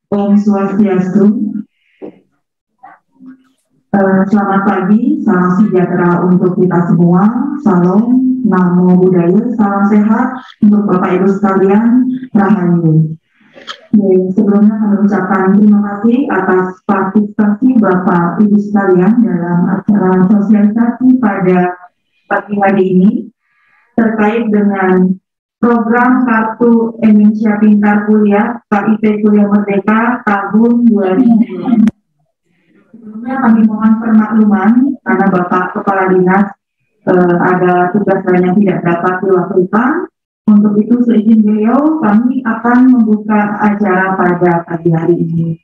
Om Swastiastu. Selamat pagi, salam sejahtera untuk kita semua. Salam, namo buddhaya, salam sehat untuk Bapak Ibu sekalian, rahayu. Sebelumnya kami ucapkan terima kasih atas partisipasi Bapak Ibu sekalian dalam acara sosialisasi pada pagi hari ini terkait dengan program Kartu Indonesia Pintar Kuliah KIP Kuliah Merdeka tahun 2020. Sebelumnya kami mohon permakluman karena Bapak Kepala Dinas ada tugas lain yang tidak dapat diwakilkan. Untuk itu seizin beliau kami akan membuka acara pada pagi hari ini.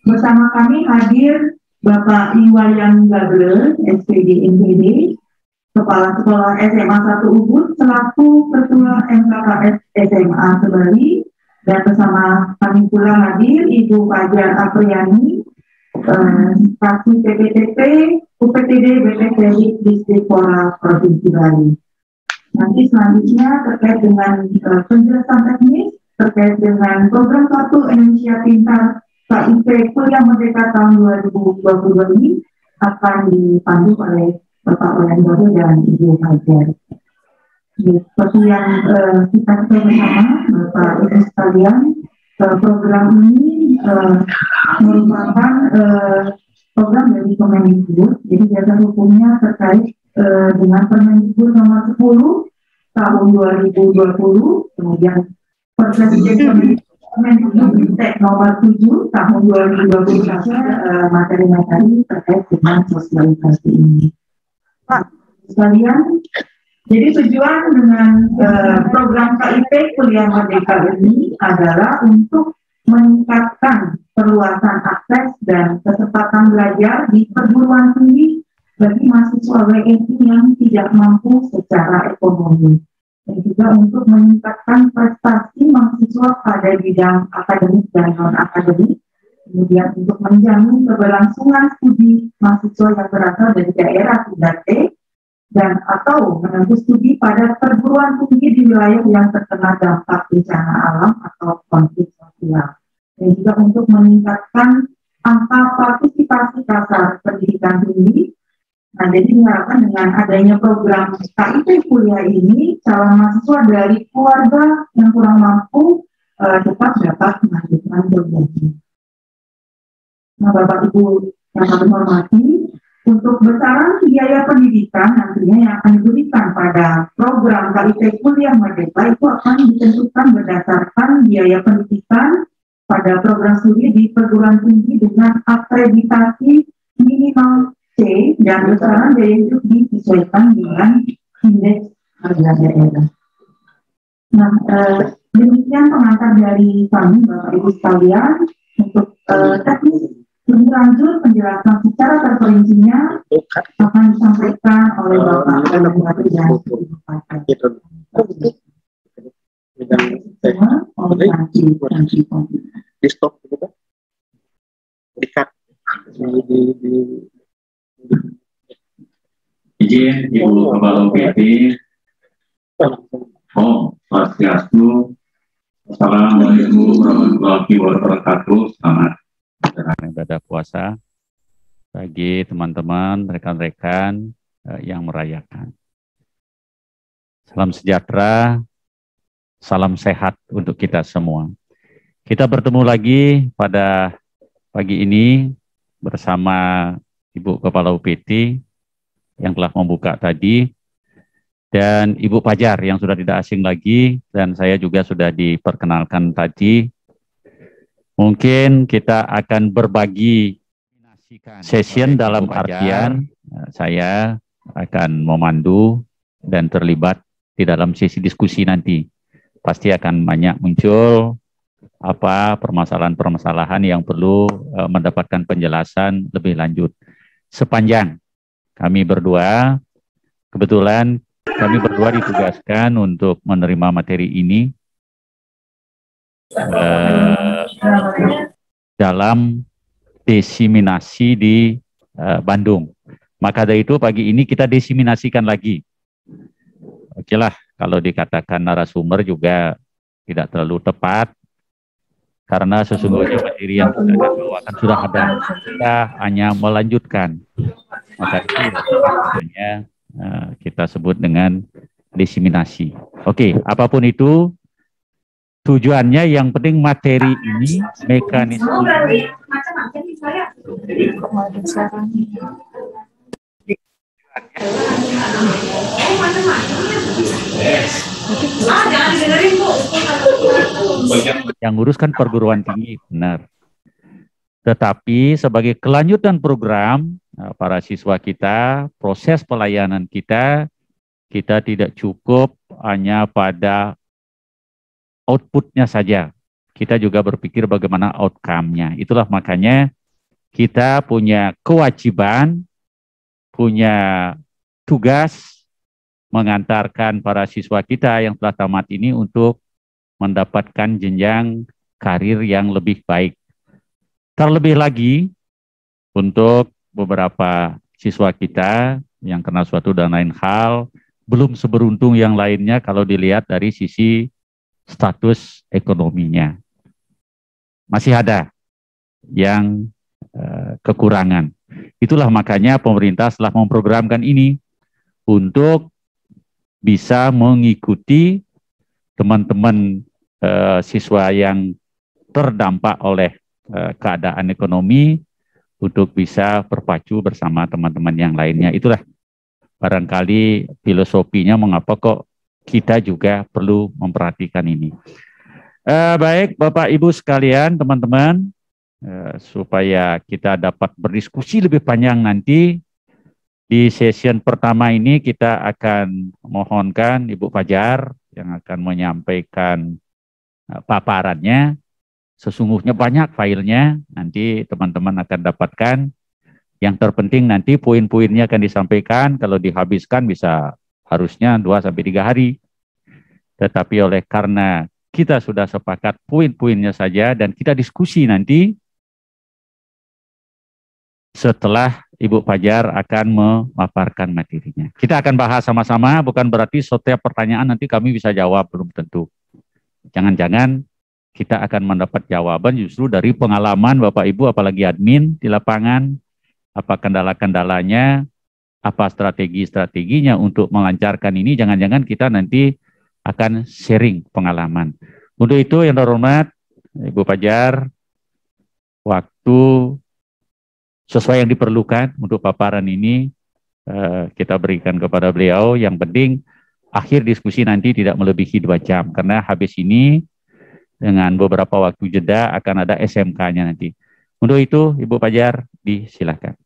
Bersama kami hadir Bapak Iwayan Gabriel, SPD NPD, Kepala Sekolah SMA 1 Ubud, selaku Ketua MKKS SMA Sebali, dan bersama kami pula hadir Ibu Fajar Apriani, Stasi PPTP, UPTD BPT Distrik Pora Provinsi Bali. Nanti selanjutnya terkait dengan penjelasan teknis terkait dengan program Kartu Indonesia Pintar KIP Kuliah Merdeka tahun 2022 ini akan dipandu oleh Bapak Iwayan Gabriel dan Ibu Fajar. Seperti yang kita ketahui bersama Bapak Ibu sekalian, program ini merupakan program dari Kemendikbud. Jadi dasar hukumnya terkait dengan Permendikbud nomor 10 tahun 2020, kemudian Perpres Kemendikbud nomor 7 tahun 2020 saja materi-materi terkait dengan sosialisasi ini. Pak sekalian, jadi tujuan dengan program KIP Kuliah Merdeka ini adalah untuk meningkatkan perluasan akses dan kecepatan belajar di perguruan tinggi bagi mahasiswa WNI yang tidak mampu secara ekonomi, dan juga untuk meningkatkan prestasi mahasiswa pada bidang akademik dan non-akademik, kemudian untuk menjamin keberlangsungan studi mahasiswa yang berasal dari daerah 3T dan atau menempuh studi pada perguruan tinggi di wilayah yang terkena dampak bencana alam atau konflik sosial, dan juga untuk meningkatkan angka partisipasi kasar pendidikan tinggi. Nah, jadi diharapkan dengan adanya program KIP kuliah ini, calon mahasiswa dari keluarga yang kurang mampu tetap dapat melanjutkan kuliahnya. Nah, Bapak Ibu yang kami hormati, untuk besaran biaya pendidikan nantinya yang akan diberikan pada program KIP Kuliah Merdeka itu akan ditentukan berdasarkan biaya pendidikan pada program studi di perguruan tinggi dengan akreditasi minimal C, dan besaran biaya hidup disesuaikan dengan indeks harga daerah. Nah, demikian pengantar dari kami Bapak Ibu sekalian. Untuk teknis lebih lanjut penjelasan secara terperincinya akan disampaikan oleh Bapak Iwayan dan Ibu Fajar. Di stop gitu kan? Dikat Izin Ibu Kepala UPT, Om Swastiastu, Assalamualaikum warahmatullahi wabarakatuh. Selamat ibadah puasa bagi teman-teman, rekan-rekan yang merayakan. Salam sejahtera, salam sehat untuk kita semua. Kita bertemu lagi pada pagi ini bersama Ibu Kepala UPT yang telah membuka tadi, dan Ibu Fajar yang sudah tidak asing lagi, dan saya juga sudah diperkenalkan tadi. Mungkin kita akan berbagi session dalam artian saya akan memandu dan terlibat di dalam sesi diskusi nanti. Pasti akan banyak muncul permasalahan-permasalahan yang perlu mendapatkan penjelasan lebih lanjut. Sepanjang kami berdua, kebetulan kami berdua ditugaskan untuk menerima materi ini dalam diseminasi di Bandung. Maka dari itu pagi ini kita diseminasikan lagi. Oke lah, kalau dikatakan narasumber juga tidak terlalu tepat. karena sesungguhnya materi yang kita akan bawakan sudah ada. Kita hanya melanjutkan. Maka itu sebenarnya kita sebut dengan diseminasi. Oke, apapun itu tujuannya, yang penting materi ini, mekanisme yang nguruskan perguruan tinggi, benar. Tetapi sebagai kelanjutan program, para siswa kita, proses pelayanan kita tidak cukup hanya pada outputnya saja. Kita juga berpikir bagaimana outcome-nya. Itulah makanya kita punya kewajiban, punya tugas mengantarkan para siswa kita yang telah tamat ini untuk mendapatkan jenjang karir yang lebih baik. Terlebih lagi untuk beberapa siswa kita yang kena suatu dan lain hal, belum seberuntung yang lainnya kalau dilihat dari sisi status ekonominya. Masih ada yang kekurangan. Itulah makanya pemerintah telah memprogramkan ini untuk bisa mengikuti teman-teman siswa yang terdampak oleh keadaan ekonomi untuk bisa berpacu bersama teman-teman yang lainnya. Itulah barangkali filosofinya mengapa kok kita juga perlu memperhatikan ini. Baik Bapak Ibu sekalian, teman-teman, supaya kita dapat berdiskusi lebih panjang nanti, di session pertama ini kita akan mohonkan Ibu Fajar yang akan menyampaikan paparannya. Sesungguhnya banyak filenya, nanti teman-teman akan dapatkan. Yang terpenting nanti poin-poinnya akan disampaikan, kalau dihabiskan bisa harusnya 2-3 hari. Tetapi oleh karena kita sudah sepakat poin-poinnya saja dan kita diskusi nanti setelah Ibu Fajar akan memaparkan materinya. Kita akan bahas sama-sama, bukan berarti setiap pertanyaan nanti kami bisa jawab, belum tentu. Jangan-jangan kita akan mendapat jawaban justru dari pengalaman Bapak Ibu, apalagi admin di lapangan, apa kendala-kendalanya, apa strategi-strateginya untuk melancarkan ini. Jangan-jangan kita nanti akan sharing pengalaman. Untuk itu yang terhormat Ibu Fajar, waktu sesuai yang diperlukan untuk paparan ini kita berikan kepada beliau. Yang penting akhir diskusi nanti tidak melebihi 2 jam, karena habis ini dengan beberapa waktu jeda akan ada SMK-nya nanti. Untuk itu Ibu Fajar disilakan.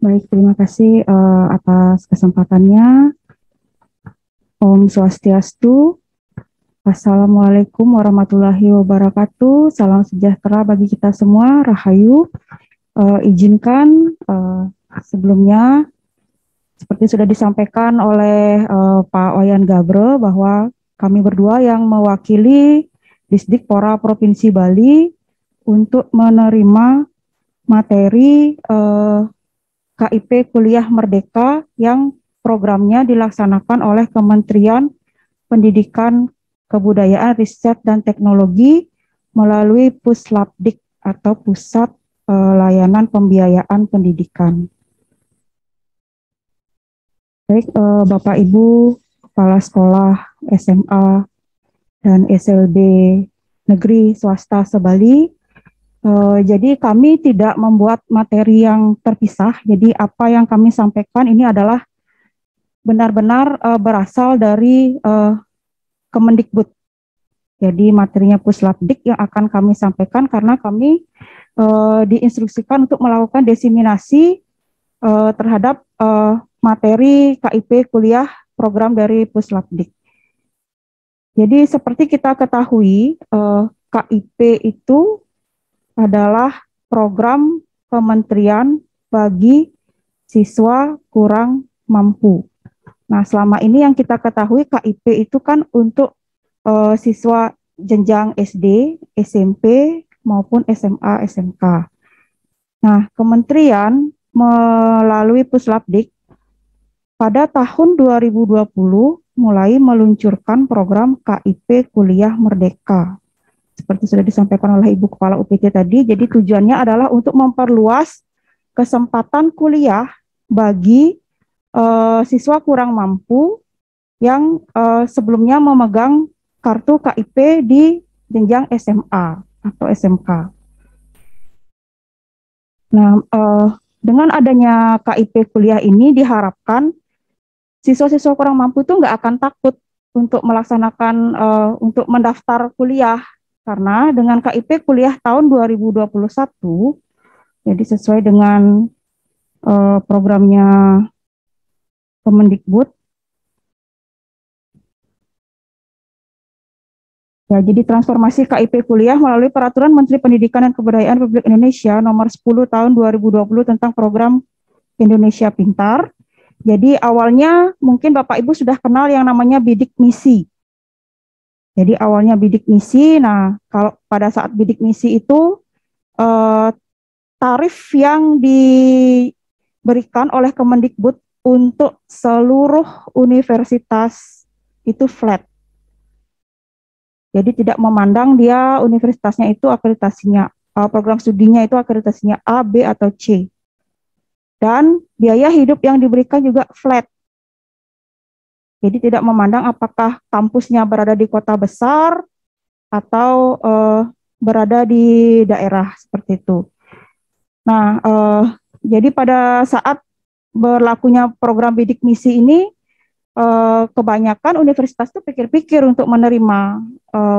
Baik, terima kasih atas kesempatannya. Om Swastiastu. Assalamualaikum warahmatullahi wabarakatuh. Salam sejahtera bagi kita semua. Rahayu. Izinkan sebelumnya, seperti sudah disampaikan oleh Pak Wayan Gabre, bahwa kami berdua yang mewakili Disdikpora Provinsi Bali untuk menerima materi KIP Kuliah Merdeka yang programnya dilaksanakan oleh Kementerian Pendidikan, Kebudayaan, Riset, dan Teknologi melalui Puslapdik atau Pusat Layanan Pembiayaan Pendidikan. Baik, Bapak Ibu Kepala Sekolah SMA dan SLB Negeri Swasta Sebali, jadi kami tidak membuat materi yang terpisah. Jadi apa yang kami sampaikan ini adalah benar-benar berasal dari Kemendikbud. Jadi materinya Puslapdik yang akan kami sampaikan, karena kami diinstruksikan untuk melakukan diseminasi terhadap materi KIP kuliah program dari Puslapdik. Jadi seperti kita ketahui, KIP itu adalah program kementerian bagi siswa kurang mampu. Nah, selama ini yang kita ketahui KIP itu kan untuk siswa jenjang SD, SMP, maupun SMA, SMK. Nah, kementerian melalui Puslapdik pada tahun 2020 mulai meluncurkan program KIP Kuliah Merdeka. Seperti sudah disampaikan oleh Ibu Kepala UPT tadi, jadi tujuannya adalah untuk memperluas kesempatan kuliah bagi siswa kurang mampu yang sebelumnya memegang kartu KIP di jenjang SMA atau SMK. Nah, dengan adanya KIP kuliah ini diharapkan siswa-siswa kurang mampu itu nggak akan takut untuk melaksanakan, untuk mendaftar kuliah. Karena dengan KIP kuliah tahun 2021, jadi sesuai dengan programnya Kemendikbud, ya, jadi transformasi KIP kuliah melalui Peraturan Menteri Pendidikan dan Kebudayaan Republik Indonesia Nomor 10 Tahun 2020 tentang Program Indonesia Pintar. Jadi awalnya mungkin Bapak Ibu sudah kenal yang namanya bidik misi. Jadi awalnya bidik misi. Nah, kalau pada saat bidik misi itu tarif yang diberikan oleh Kemendikbud untuk seluruh universitas itu flat. Jadi tidak memandang dia universitasnya itu akreditasinya, program studinya itu akreditasinya A, B, atau C. Dan biaya hidup yang diberikan juga flat. Jadi tidak memandang apakah kampusnya berada di kota besar atau berada di daerah seperti itu. Nah, jadi pada saat berlakunya program bidik misi ini, kebanyakan universitas itu pikir-pikir untuk menerima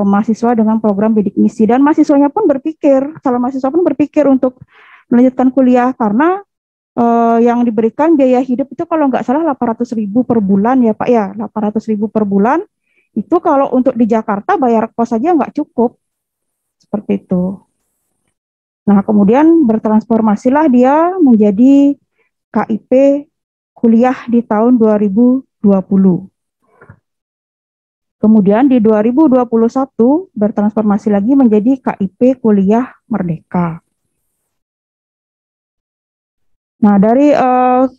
mahasiswa dengan program bidik misi, dan mahasiswanya pun berpikir, calon mahasiswa pun berpikir untuk melanjutkan kuliah karena yang diberikan biaya hidup itu kalau nggak salah 800.000 per bulan ya Pak ya, 800.000 per bulan. Itu kalau untuk di Jakarta bayar kos saja nggak cukup, seperti itu. Nah, kemudian bertransformasilah dia menjadi KIP kuliah di tahun 2020. Kemudian di 2021 bertransformasi lagi menjadi KIP Kuliah Merdeka. Nah, dari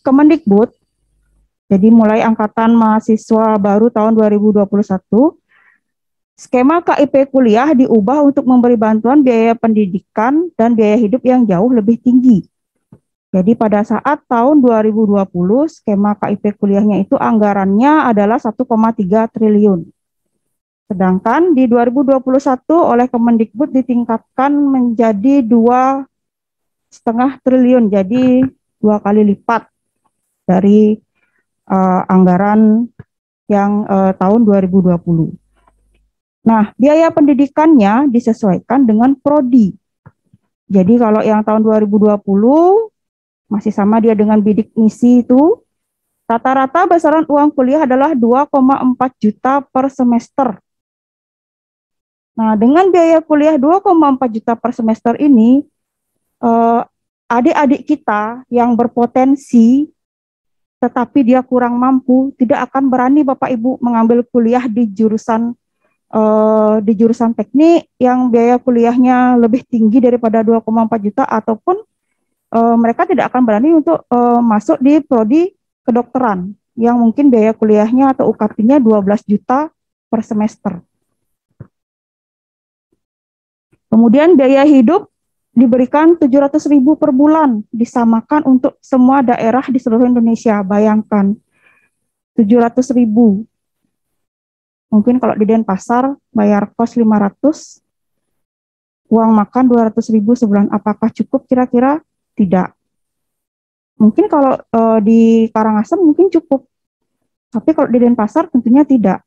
Kemendikbud, jadi mulai angkatan mahasiswa baru tahun 2021, skema KIP kuliah diubah untuk memberi bantuan biaya pendidikan dan biaya hidup yang jauh lebih tinggi. Jadi pada saat tahun 2020, skema KIP kuliahnya itu anggarannya adalah 1,3 triliun. Sedangkan di 2021 oleh Kemendikbud ditingkatkan menjadi 2,5 triliun, jadi 2 kali lipat dari anggaran yang tahun 2020. Nah, biaya pendidikannya disesuaikan dengan prodi. Jadi kalau yang tahun 2020 masih sama dia dengan bidik misi itu, rata-rata besaran uang kuliah adalah 2,4 juta per semester. Nah, dengan biaya kuliah 2,4 juta per semester ini, adik-adik kita yang berpotensi tetapi dia kurang mampu tidak akan berani Bapak Ibu mengambil kuliah di jurusan teknik yang biaya kuliahnya lebih tinggi daripada 2,4 juta, ataupun mereka tidak akan berani untuk masuk di prodi kedokteran yang mungkin biaya kuliahnya atau UKT-nya 12 juta per semester. Kemudian biaya hidup diberikan 700.000 per bulan, disamakan untuk semua daerah di seluruh Indonesia. Bayangkan 700.000. Mungkin kalau di Denpasar bayar kos 500, uang makan 200.000 sebulan. Apakah cukup kira-kira? Tidak. Mungkin kalau di Karangasem mungkin cukup, tapi kalau di Denpasar tentunya tidak.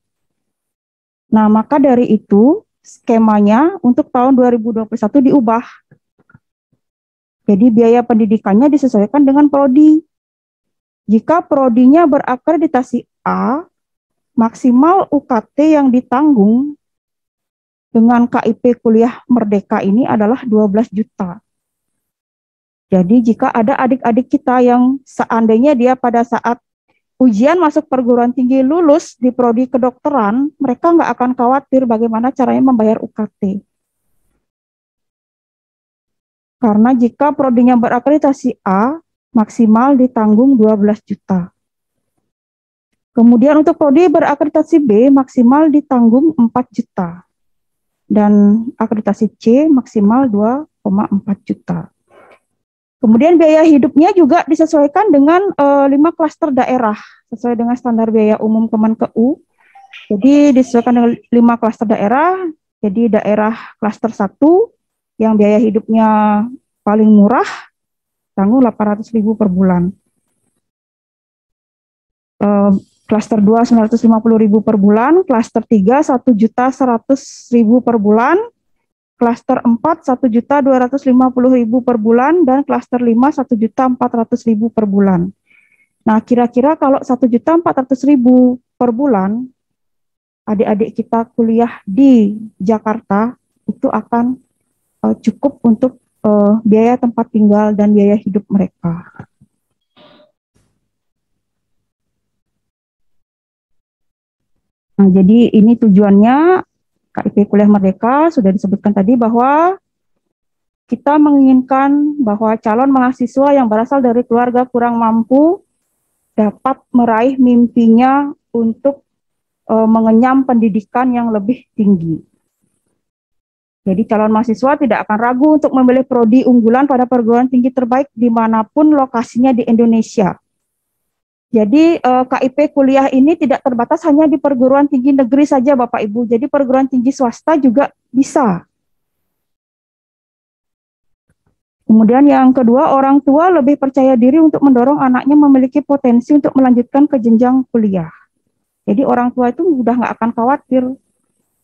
Nah, maka dari itu skemanya untuk tahun 2021 diubah. Jadi biaya pendidikannya disesuaikan dengan prodi. Jika prodinya berakreditasi A, maksimal UKT yang ditanggung dengan KIP Kuliah Merdeka ini adalah 12 juta. Jadi jika ada adik-adik kita yang seandainya dia pada saat ujian masuk perguruan tinggi lulus di prodi kedokteran, mereka nggak akan khawatir bagaimana caranya membayar UKT. Karena jika prodinya berakreditasi A, maksimal ditanggung 12 juta. Kemudian untuk prodi berakreditasi B maksimal ditanggung 4 juta. Dan akreditasi C maksimal 2,4 juta. Kemudian biaya hidupnya juga disesuaikan dengan 5 klaster daerah sesuai dengan standar biaya umum Kemenkeu. Jadi disesuaikan dengan 5 klaster daerah. Jadi daerah klaster 1 yang biaya hidupnya paling murah tanggung 800.000 per bulan. Klaster 2 950.000 per bulan, klaster 3 1.100.000 per bulan, klaster 4 1.250.000 per bulan, dan klaster 5 1.400.000 per bulan. Nah, kira-kira kalau 1.400.000 per bulan, adik-adik kita kuliah di Jakarta itu akan cukup untuk biaya tempat tinggal dan biaya hidup mereka. Nah, jadi ini tujuannya KIP Kuliah Merdeka sudah disebutkan tadi bahwa kita menginginkan bahwa calon mahasiswa yang berasal dari keluarga kurang mampu dapat meraih mimpinya untuk mengenyam pendidikan yang lebih tinggi. Jadi calon mahasiswa tidak akan ragu untuk memilih prodi unggulan pada perguruan tinggi terbaik dimanapun lokasinya di Indonesia. Jadi KIP kuliah ini tidak terbatas hanya di perguruan tinggi negeri saja Bapak Ibu, jadi perguruan tinggi swasta juga bisa. Kemudian yang kedua, orang tua lebih percaya diri untuk mendorong anaknya memiliki potensi untuk melanjutkan ke jenjang kuliah. Jadi orang tua itu sudah nggak akan khawatir,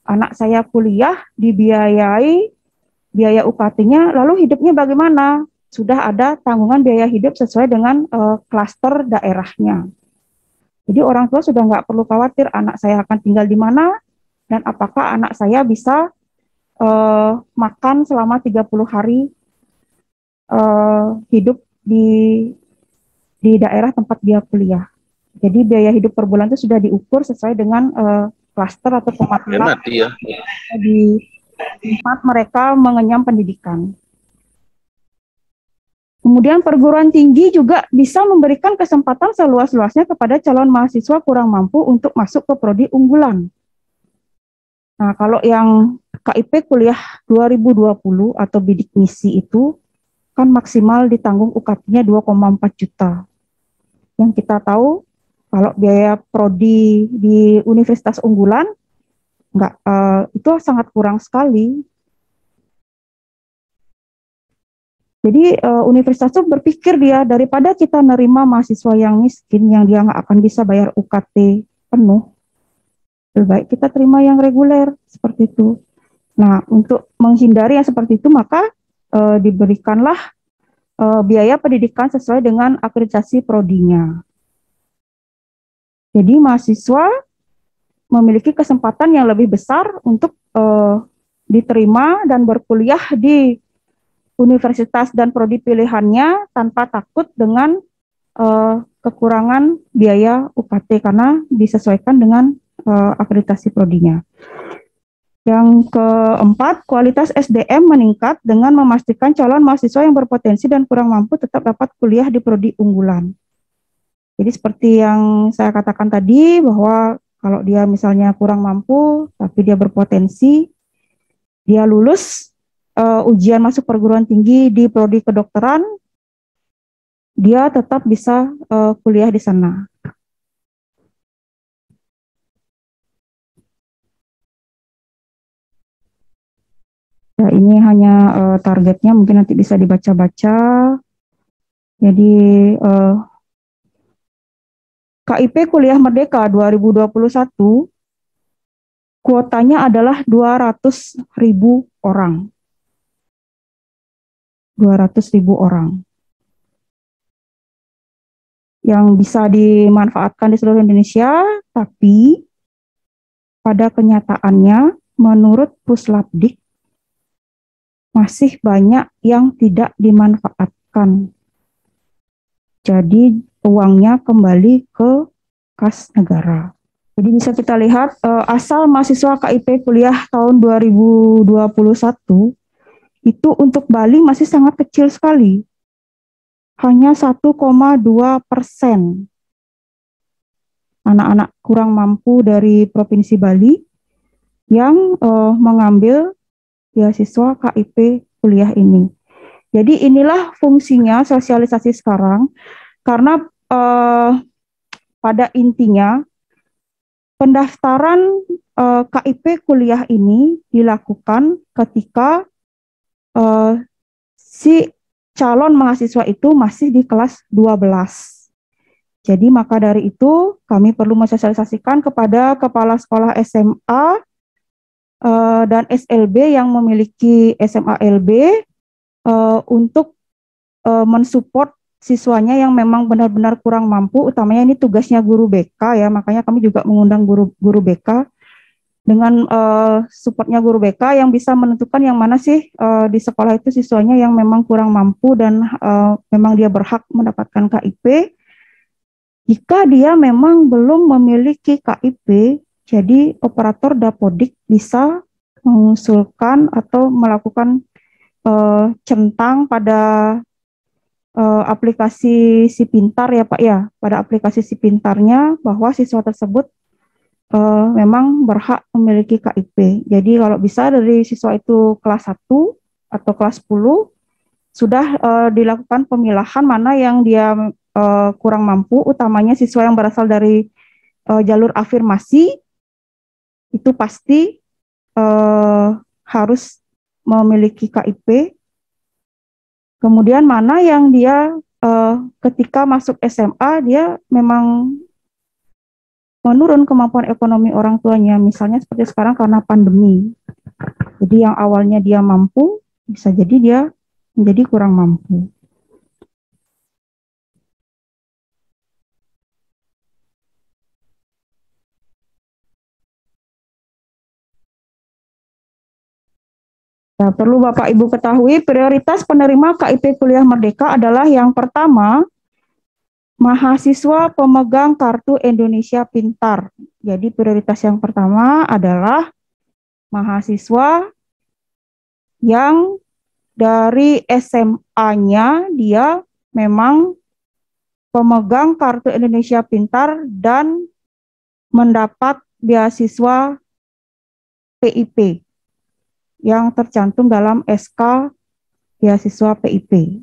anak saya kuliah dibiayai biaya UKT-nya, lalu hidupnya bagaimana? Sudah ada tanggungan biaya hidup sesuai dengan klaster daerahnya. Jadi orang tua sudah nggak perlu khawatir anak saya akan tinggal di mana dan apakah anak saya bisa makan selama 30 hari hidup di daerah tempat dia kuliah. Jadi biaya hidup per bulan itu sudah diukur sesuai dengan klaster atau kemampuan di tempat mereka mengenyam pendidikan. Kemudian perguruan tinggi juga bisa memberikan kesempatan seluas-luasnya kepada calon mahasiswa kurang mampu untuk masuk ke prodi unggulan. Nah, kalau yang KIP kuliah 2020 atau bidik misi itu kan maksimal ditanggung UKT-nya 2,4 juta. Yang kita tahu kalau biaya prodi di universitas unggulan itu sangat kurang sekali. Jadi universitas itu berpikir dia daripada kita nerima mahasiswa yang miskin yang dia nggak akan bisa bayar UKT penuh, lebih baik kita terima yang reguler seperti itu. Nah, untuk menghindari yang seperti itu maka diberikanlah biaya pendidikan sesuai dengan akreditasi prodinya. Jadi mahasiswa memiliki kesempatan yang lebih besar untuk diterima dan berkuliah di universitas dan prodi pilihannya tanpa takut dengan kekurangan biaya UKT karena disesuaikan dengan akreditasi prodinya. Yang keempat, kualitas SDM meningkat dengan memastikan calon mahasiswa yang berpotensi dan kurang mampu tetap dapat kuliah di prodi unggulan. Jadi seperti yang saya katakan tadi bahwa kalau dia misalnya kurang mampu tapi dia berpotensi, dia lulus ujian masuk perguruan tinggi di prodi kedokteran, dia tetap bisa kuliah di sana. Nah, ini hanya targetnya, mungkin nanti bisa dibaca-baca. Jadi KIP Kuliah Merdeka 2021 kuotanya adalah 200.000 orang. 200.000 orang yang bisa dimanfaatkan di seluruh Indonesia, tapi pada kenyataannya menurut Puslapdik masih banyak yang tidak dimanfaatkan. Jadi uangnya kembali ke kas negara. Jadi bisa kita lihat asal mahasiswa KIP kuliah tahun 2021 itu untuk Bali masih sangat kecil sekali. hanya 1,2% anak-anak kurang mampu dari Provinsi Bali yang mengambil beasiswa KIP kuliah ini. Jadi inilah fungsinya sosialisasi sekarang, karena pada intinya pendaftaran KIP kuliah ini dilakukan ketika si calon mahasiswa itu masih di kelas 12. Jadi maka dari itu kami perlu mensosialisasikan kepada kepala sekolah SMA dan SLB yang memiliki SMA LB untuk mensupport siswanya yang memang benar-benar kurang mampu, utamanya ini tugasnya guru BK ya, makanya kami juga mengundang guru BK dengan supportnya guru BK yang bisa menentukan yang mana sih di sekolah itu siswanya yang memang kurang mampu dan memang dia berhak mendapatkan KIP. Jika dia memang belum memiliki KIP, jadi operator Dapodik bisa mengusulkan atau melakukan centang pada aplikasi Si Pintar ya Pak ya, pada aplikasi Si Pintarnya bahwa siswa tersebut memang berhak memiliki KIP. Jadi kalau bisa dari siswa itu kelas 1 atau kelas 10 sudah dilakukan pemilahan mana yang dia kurang mampu, utamanya siswa yang berasal dari jalur afirmasi itu pasti harus memiliki KIP. Kemudian mana yang dia ketika masuk SMA dia memang menurun kemampuan ekonomi orang tuanya, misalnya seperti sekarang karena pandemi. Jadi yang awalnya dia mampu, bisa jadi dia menjadi kurang mampu. Nah, perlu Bapak Ibu ketahui, prioritas penerima KIP Kuliah Merdeka adalah yang pertama, mahasiswa pemegang Kartu Indonesia Pintar. Jadi prioritas yang pertama adalah mahasiswa yang dari SMA-nya dia memang pemegang Kartu Indonesia Pintar dan mendapat beasiswa PIP yang tercantum dalam SK beasiswa PIP.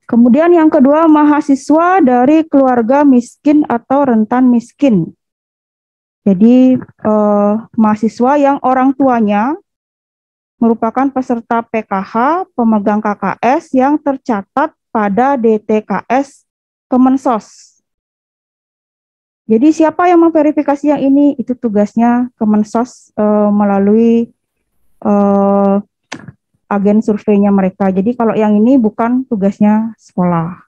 Kemudian yang kedua, mahasiswa dari keluarga miskin atau rentan miskin. Jadi mahasiswa yang orang tuanya merupakan peserta PKH, pemegang KKS yang tercatat pada DTKS Kemensos. Jadi siapa yang memverifikasi yang ini? Itu tugasnya Kemensos melalui agen surveinya mereka. Jadi kalau yang ini bukan tugasnya sekolah.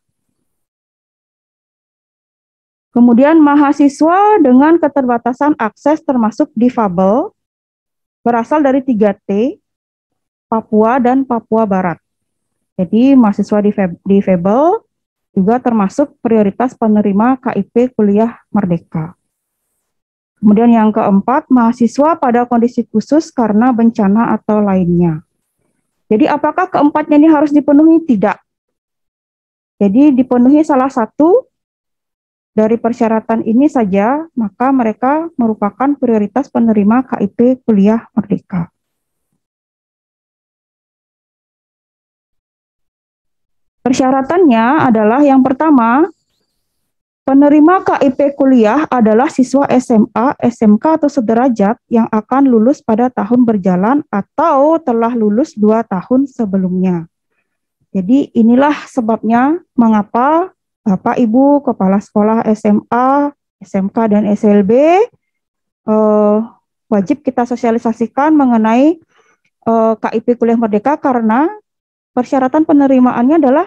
Kemudian mahasiswa dengan keterbatasan akses termasuk difabel berasal dari 3T, Papua dan Papua Barat. Jadi mahasiswa difabel juga termasuk prioritas penerima KIP Kuliah Merdeka. Kemudian yang keempat, mahasiswa pada kondisi khusus karena bencana atau lainnya. Jadi apakah keempatnya ini harus dipenuhi? Tidak. Jadi dipenuhi salah satu dari persyaratan ini saja, maka mereka merupakan prioritas penerima KIP Kuliah Merdeka. Persyaratannya adalah yang pertama, penerima KIP kuliah adalah siswa SMA, SMK atau sederajat yang akan lulus pada tahun berjalan atau telah lulus 2 tahun sebelumnya. Jadi inilah sebabnya mengapa Bapak Ibu Kepala Sekolah SMA, SMK dan SLB wajib kita sosialisasikan mengenai KIP Kuliah Merdeka, karena persyaratan penerimaannya adalah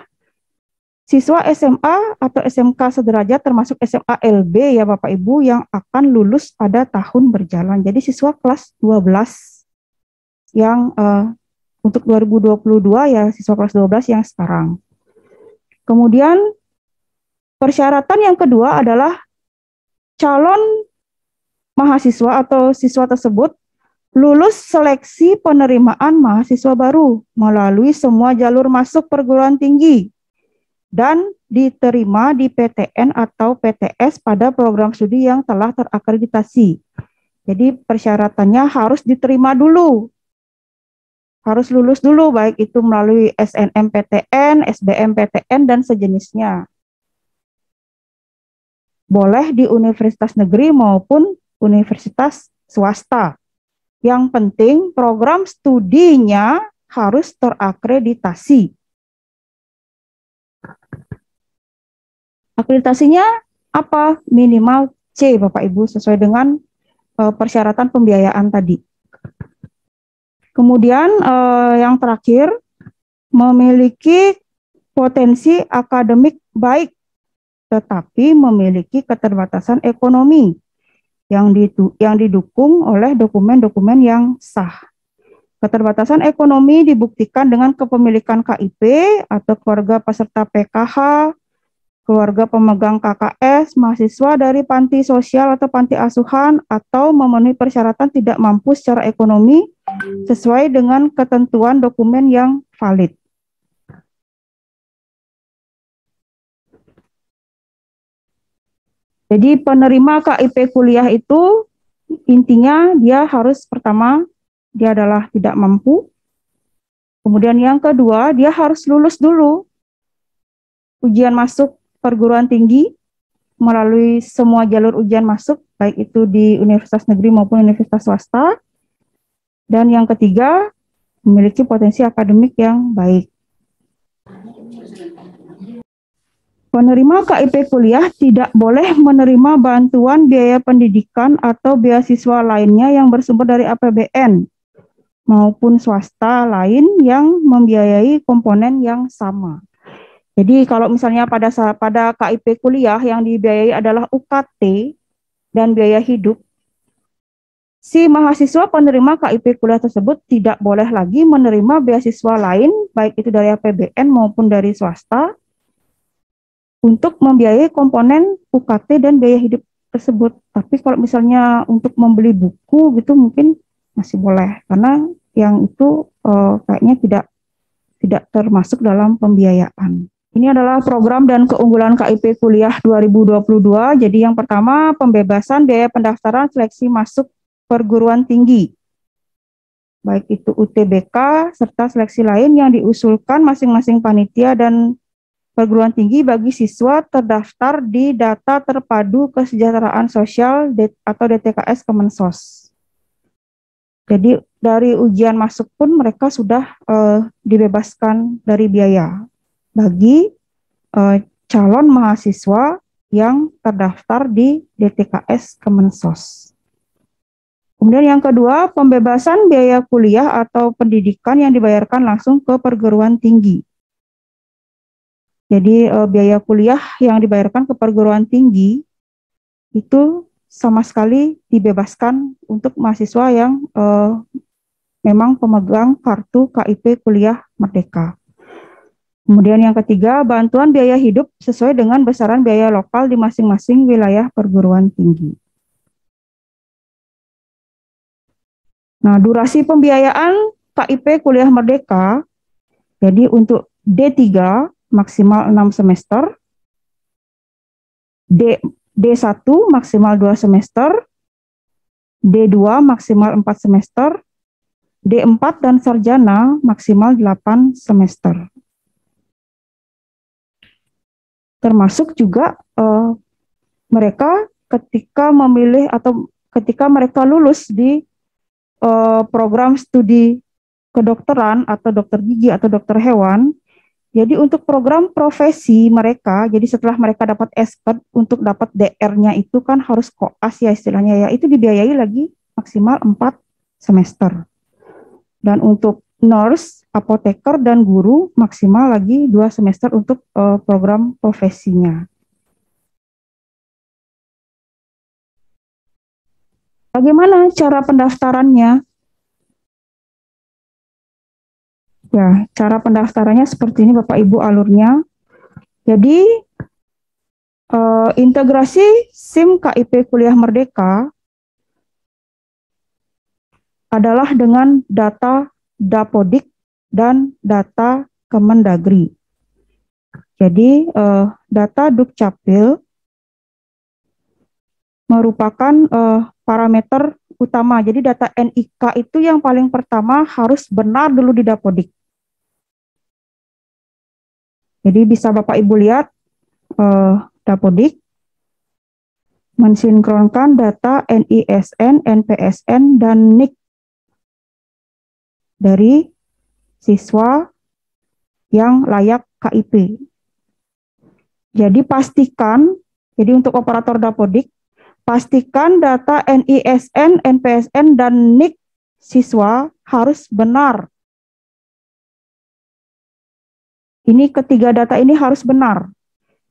siswa SMA atau SMK sederajat termasuk SMA LB ya Bapak Ibu yang akan lulus pada tahun berjalan. Jadi siswa kelas 12 yang untuk 2022 ya siswa kelas 12 yang sekarang. Kemudian persyaratan yang kedua adalah calon mahasiswa atau siswa tersebut lulus seleksi penerimaan mahasiswa baru melalui semua jalur masuk perguruan tinggi dan diterima di PTN atau PTS pada program studi yang telah terakreditasi. Jadi persyaratannya harus diterima dulu, harus lulus dulu, baik itu melalui SNMPTN, SBMPTN, dan sejenisnya. Boleh di universitas negeri maupun universitas swasta. Yang penting program studinya harus terakreditasi. Akreditasinya apa? Minimal C, Bapak Ibu, sesuai dengan persyaratan pembiayaan tadi. Kemudian yang terakhir, memiliki potensi akademik baik, tetapi memiliki keterbatasan ekonomi yang didukung oleh dokumen-dokumen yang sah. Keterbatasan ekonomi dibuktikan dengan kepemilikan KIP atau keluarga peserta PKH, keluarga pemegang KKS, mahasiswa dari panti sosial atau panti asuhan, atau memenuhi persyaratan tidak mampu secara ekonomi sesuai dengan ketentuan dokumen yang valid. Jadi penerima KIP kuliah itu intinya dia harus pertama, dia adalah tidak mampu. Kemudian yang kedua, dia harus lulus dulu ujian masuk perguruan tinggi melalui semua jalur ujian masuk, baik itu di universitas negeri maupun universitas swasta. Dan yang ketiga, memiliki potensi akademik yang baik. Penerima KIP kuliah tidak boleh menerima bantuan biaya pendidikan atau beasiswa lainnya yang bersumber dari APBN maupun swasta lain yang membiayai komponen yang sama. Jadi kalau misalnya pada KIP kuliah yang dibiayai adalah UKT dan biaya hidup, si mahasiswa penerima KIP kuliah tersebut tidak boleh lagi menerima beasiswa lain, baik itu dari APBN maupun dari swasta, untuk membiayai komponen UKT dan biaya hidup tersebut. Tapi kalau misalnya untuk membeli buku gitu mungkin masih boleh, karena yang itu kayaknya tidak termasuk dalam pembiayaan. Ini adalah program dan keunggulan KIP kuliah 2022. Jadi yang pertama, pembebasan biaya pendaftaran seleksi masuk perguruan tinggi, baik itu UTBK serta seleksi lain yang diusulkan masing-masing panitia dan perguruan tinggi bagi siswa terdaftar di Data Terpadu Kesejahteraan Sosial atau DTKS Kemensos. Jadi dari ujian masuk pun mereka sudah dibebaskan dari biaya bagi calon mahasiswa yang terdaftar di DTKS Kemensos. Kemudian yang kedua, pembebasan biaya kuliah atau pendidikan yang dibayarkan langsung ke perguruan tinggi. Jadi biaya kuliah yang dibayarkan ke perguruan tinggi itu sama sekali dibebaskan untuk mahasiswa yang memang pemegang kartu KIP Kuliah Merdeka. Kemudian yang ketiga, bantuan biaya hidup sesuai dengan besaran biaya lokal di masing-masing wilayah perguruan tinggi. Nah, durasi pembiayaan KIP Kuliah Merdeka, jadi untuk D3 maksimal 6 semester, D1 maksimal 2 semester, D2 maksimal 4 semester, D4 dan sarjana maksimal 8 semester. Termasuk juga mereka ketika memilih atau ketika mereka lulus di program studi kedokteran atau dokter gigi atau dokter hewan. Jadi untuk program profesi mereka, jadi setelah mereka dapat SPED untuk dapat DR-nya itu kan harus koas ya istilahnya ya, itu dibiayai lagi maksimal 4 semester. Dan untuk nurse, apoteker, dan guru maksimal lagi 2 semester untuk program profesinya. Bagaimana cara pendaftarannya? Ya, cara pendaftarannya seperti ini Bapak Ibu alurnya. Jadi integrasi SIM KIP Kuliah Merdeka adalah dengan data Dapodik dan data Kemendagri. Jadi data Dukcapil merupakan parameter utama. Jadi data NIK itu yang paling pertama harus benar dulu di Dapodik. Jadi bisa Bapak Ibu lihat Dapodik mensinkronkan data NISN, NPSN, dan NIK dari siswa yang layak KIP. Jadi pastikan, jadi untuk operator Dapodik, pastikan data NISN, NPSN, dan NIK siswa harus benar. Ini ketiga data ini harus benar.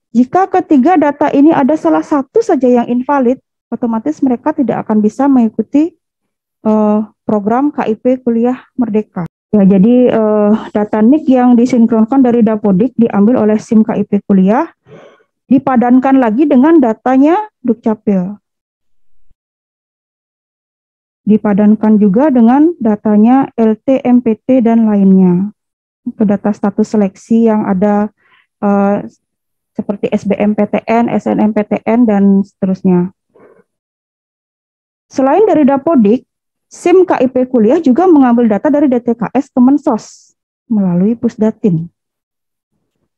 Jika ketiga data ini ada salah satu saja yang invalid, otomatis mereka tidak akan bisa mengikuti program KIP Kuliah Merdeka. Ya, jadi data NIK yang disinkronkan dari Dapodik diambil oleh SIM KIP Kuliah, dipadankan lagi dengan datanya Dukcapil. Dipadankan juga dengan datanya LT, MPT, dan lainnya. Ke data status seleksi yang ada seperti SBMPTN, SNMPTN, dan seterusnya. Selain dari Dapodik, SIM KIP Kuliah juga mengambil data dari DTKS Kemensos melalui Pusdatin.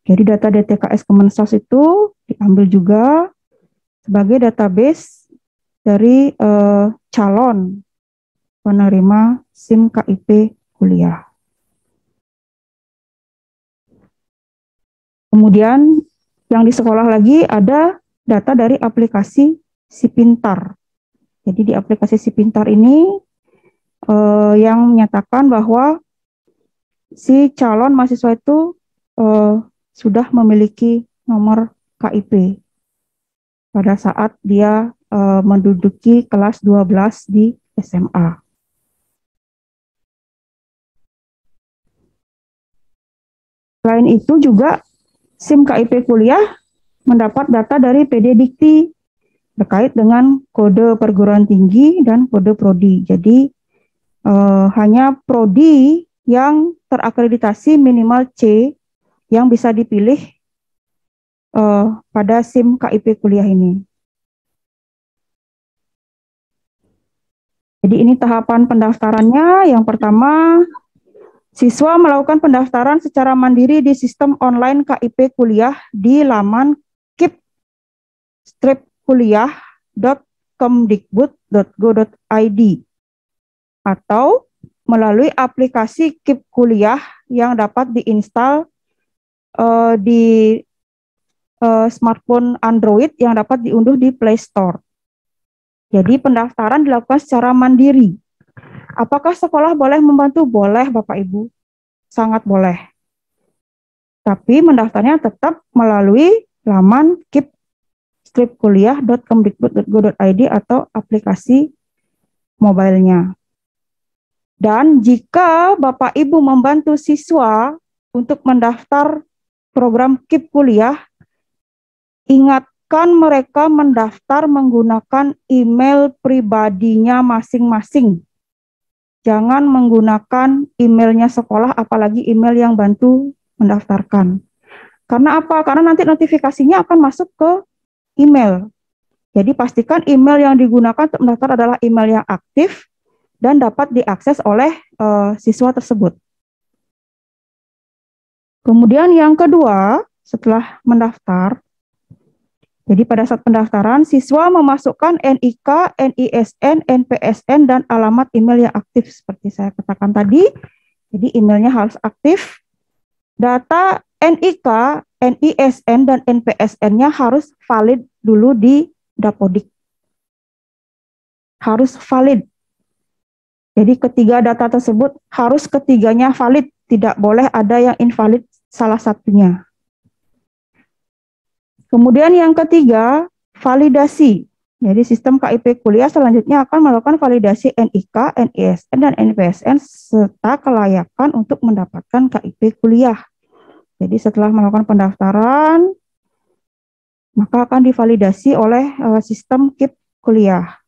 Jadi data DTKS Kemensos itu diambil juga sebagai database dari calon penerima SIM KIP Kuliah. Kemudian yang di sekolah lagi ada data dari aplikasi SiPintar. Jadi di aplikasi SiPintar ini yang menyatakan bahwa si calon mahasiswa itu sudah memiliki nomor KIP pada saat dia menduduki kelas 12 di SMA. Selain itu juga SIM KIP Kuliah mendapat data dari PD Dikti terkait dengan kode perguruan tinggi dan kode prodi. Jadi hanya prodi yang terakreditasi minimal C yang bisa dipilih pada SIM KIP Kuliah ini. Jadi ini tahapan pendaftarannya. Yang pertama, siswa melakukan pendaftaran secara mandiri di sistem online KIP Kuliah di laman kip-kuliah.kemdikbud.go.id atau melalui aplikasi KIP Kuliah yang dapat diinstal di smartphone Android yang dapat diunduh di Play Store. Jadi pendaftaran dilakukan secara mandiri. Apakah sekolah boleh membantu? Boleh, Bapak Ibu. Sangat boleh. Tapi mendaftarnya tetap melalui laman kip-kuliah.kemdikbud.go.id atau aplikasi mobilenya. Dan jika Bapak Ibu membantu siswa untuk mendaftar program KIP Kuliah, ingatkan mereka mendaftar menggunakan email pribadinya masing-masing. Jangan menggunakan emailnya sekolah, apalagi email yang bantu mendaftarkan. Karena apa? Karena nanti notifikasinya akan masuk ke email. Jadi pastikan email yang digunakan untuk mendaftar adalah email yang aktif dan dapat diakses oleh siswa tersebut. Kemudian yang kedua, setelah mendaftar, jadi pada saat pendaftaran, siswa memasukkan NIK, NISN, NPSN, dan alamat email yang aktif. Seperti saya katakan tadi, jadi emailnya harus aktif. Data NIK, NISN, dan NPSN-nya harus valid dulu di Dapodik. Harus valid. Jadi ketiga data tersebut harus ketiganya valid. Tidak boleh ada yang invalid salah satunya. Kemudian yang ketiga, validasi. Jadi sistem KIP Kuliah selanjutnya akan melakukan validasi NIK, NISN, dan NPSN serta kelayakan untuk mendapatkan KIP Kuliah. Jadi setelah melakukan pendaftaran, maka akan divalidasi oleh sistem KIP Kuliah.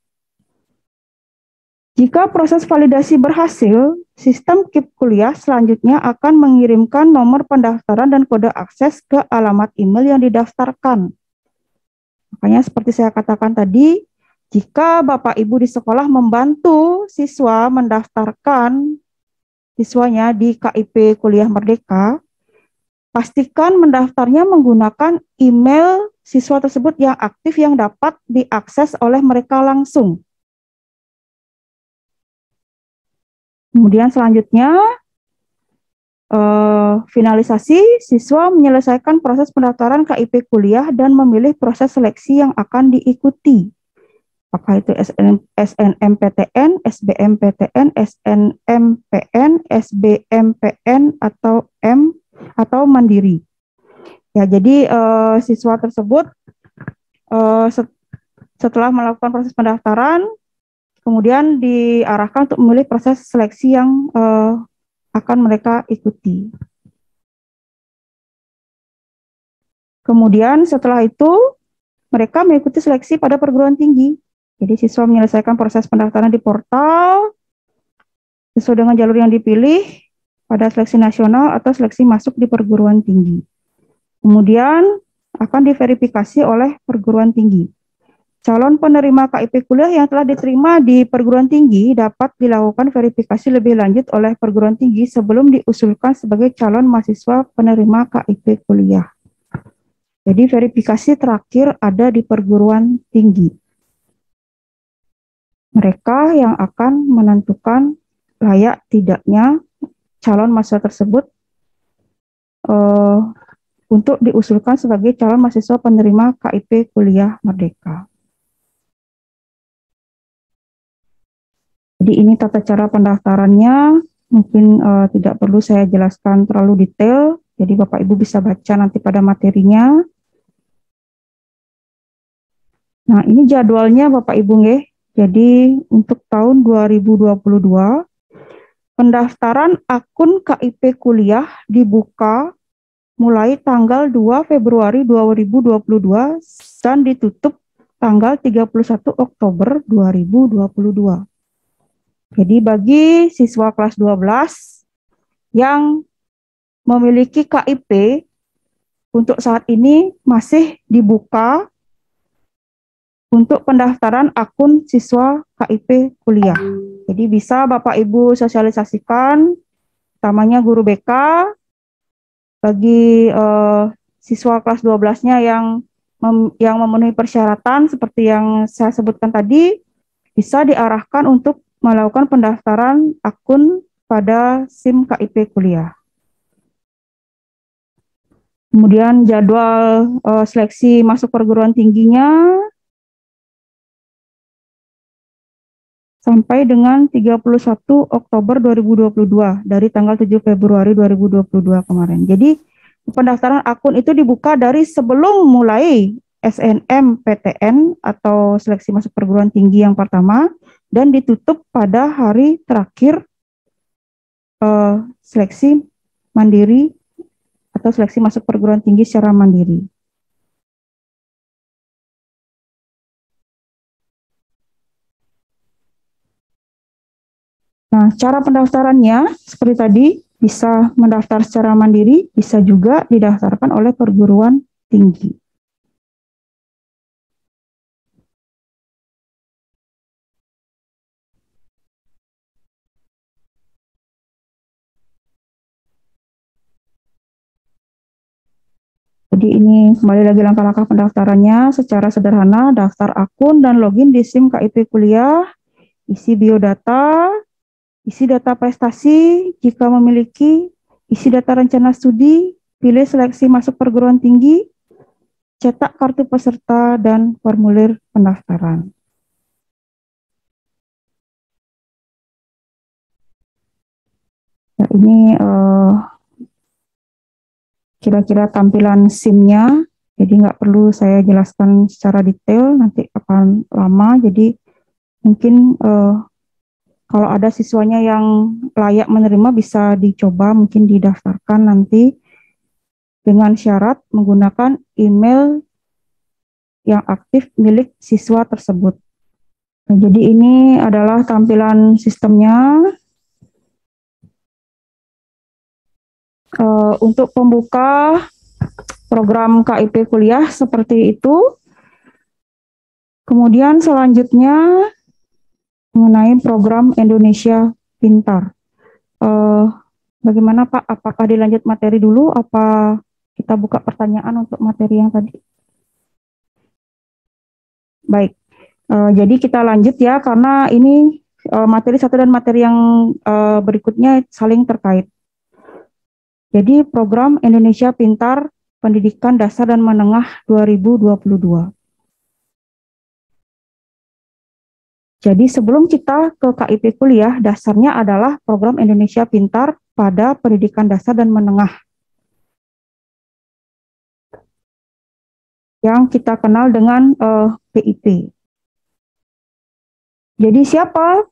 Jika proses validasi berhasil, sistem KIP kuliah selanjutnya akan mengirimkan nomor pendaftaran dan kode akses ke alamat email yang didaftarkan. Makanya seperti saya katakan tadi, jika Bapak Ibu di sekolah membantu siswa mendaftarkan siswanya di KIP Kuliah Merdeka, pastikan mendaftarnya menggunakan email siswa tersebut yang aktif yang dapat diakses oleh mereka langsung. Kemudian selanjutnya, finalisasi, siswa menyelesaikan proses pendaftaran KIP kuliah dan memilih proses seleksi yang akan diikuti. Apakah itu SNMPTN, SBMPTN, SNMPN, SBMPN, atau mandiri. Ya, jadi siswa tersebut setelah melakukan proses pendaftaran, kemudian diarahkan untuk memilih proses seleksi yang akan mereka ikuti. Kemudian setelah itu, mereka mengikuti seleksi pada perguruan tinggi. Jadi siswa menyelesaikan proses pendaftaran di portal, sesuai dengan jalur yang dipilih pada seleksi nasional atau seleksi masuk di perguruan tinggi. Kemudian akan diverifikasi oleh perguruan tinggi. Calon penerima KIP kuliah yang telah diterima di perguruan tinggi dapat dilakukan verifikasi lebih lanjut oleh perguruan tinggi sebelum diusulkan sebagai calon mahasiswa penerima KIP kuliah. Jadi verifikasi terakhir ada di perguruan tinggi. Mereka yang akan menentukan layak tidaknya calon mahasiswa tersebut untuk diusulkan sebagai calon mahasiswa penerima KIP Kuliah Merdeka. Jadi ini tata cara pendaftarannya, mungkin tidak perlu saya jelaskan terlalu detail, jadi Bapak Ibu bisa baca nanti pada materinya. Nah, ini jadwalnya Bapak Ibu nggih. Jadi untuk tahun 2022, pendaftaran akun KIP kuliah dibuka mulai tanggal 2 Februari 2022 dan ditutup tanggal 31 Oktober 2022. Jadi bagi siswa kelas 12 yang memiliki KIP untuk saat ini masih dibuka untuk pendaftaran akun siswa KIP kuliah. Jadi bisa Bapak Ibu sosialisasikan, utamanya guru BK, bagi siswa kelas 12-nya yang memenuhi persyaratan seperti yang saya sebutkan tadi, bisa diarahkan untuk melakukan pendaftaran akun pada SIM KIP kuliah. Kemudian jadwal seleksi masuk perguruan tingginya sampai dengan 31 Oktober 2022 dari tanggal 7 Februari 2022 kemarin. Jadi pendaftaran akun itu dibuka dari sebelum mulai SNMPTN atau seleksi masuk perguruan tinggi yang pertama dan ditutup pada hari terakhir seleksi mandiri atau seleksi masuk perguruan tinggi secara mandiri. Nah, cara pendaftarannya seperti tadi, bisa mendaftar secara mandiri, bisa juga didaftarkan oleh perguruan tinggi. Jadi ini kembali lagi langkah-langkah pendaftarannya secara sederhana, daftar akun dan login di SIM KIP kuliah, isi biodata, isi data prestasi jika memiliki, isi data rencana studi, pilih seleksi masuk perguruan tinggi, cetak kartu peserta, dan formulir pendaftaran. Nah, ini kira-kira tampilan SIM-nya, jadi nggak perlu saya jelaskan secara detail, nanti akan lama, jadi mungkin kalau ada siswanya yang layak menerima bisa dicoba mungkin didaftarkan nanti dengan syarat menggunakan email yang aktif milik siswa tersebut. Nah, jadi ini adalah tampilan sistemnya. Untuk pembuka program KIP kuliah seperti itu. Kemudian selanjutnya mengenai program Indonesia Pintar. Bagaimana Pak? Apakah dilanjut materi dulu? Apa kita buka pertanyaan untuk materi yang tadi? Baik. Jadi kita lanjut ya, karena ini materi satu dan materi yang berikutnya saling terkait. Jadi program Indonesia Pintar Pendidikan Dasar dan Menengah 2022. Jadi sebelum kita ke KIP kuliah, dasarnya adalah program Indonesia Pintar pada pendidikan dasar dan menengah. Yang kita kenal dengan PIP. Jadi siapa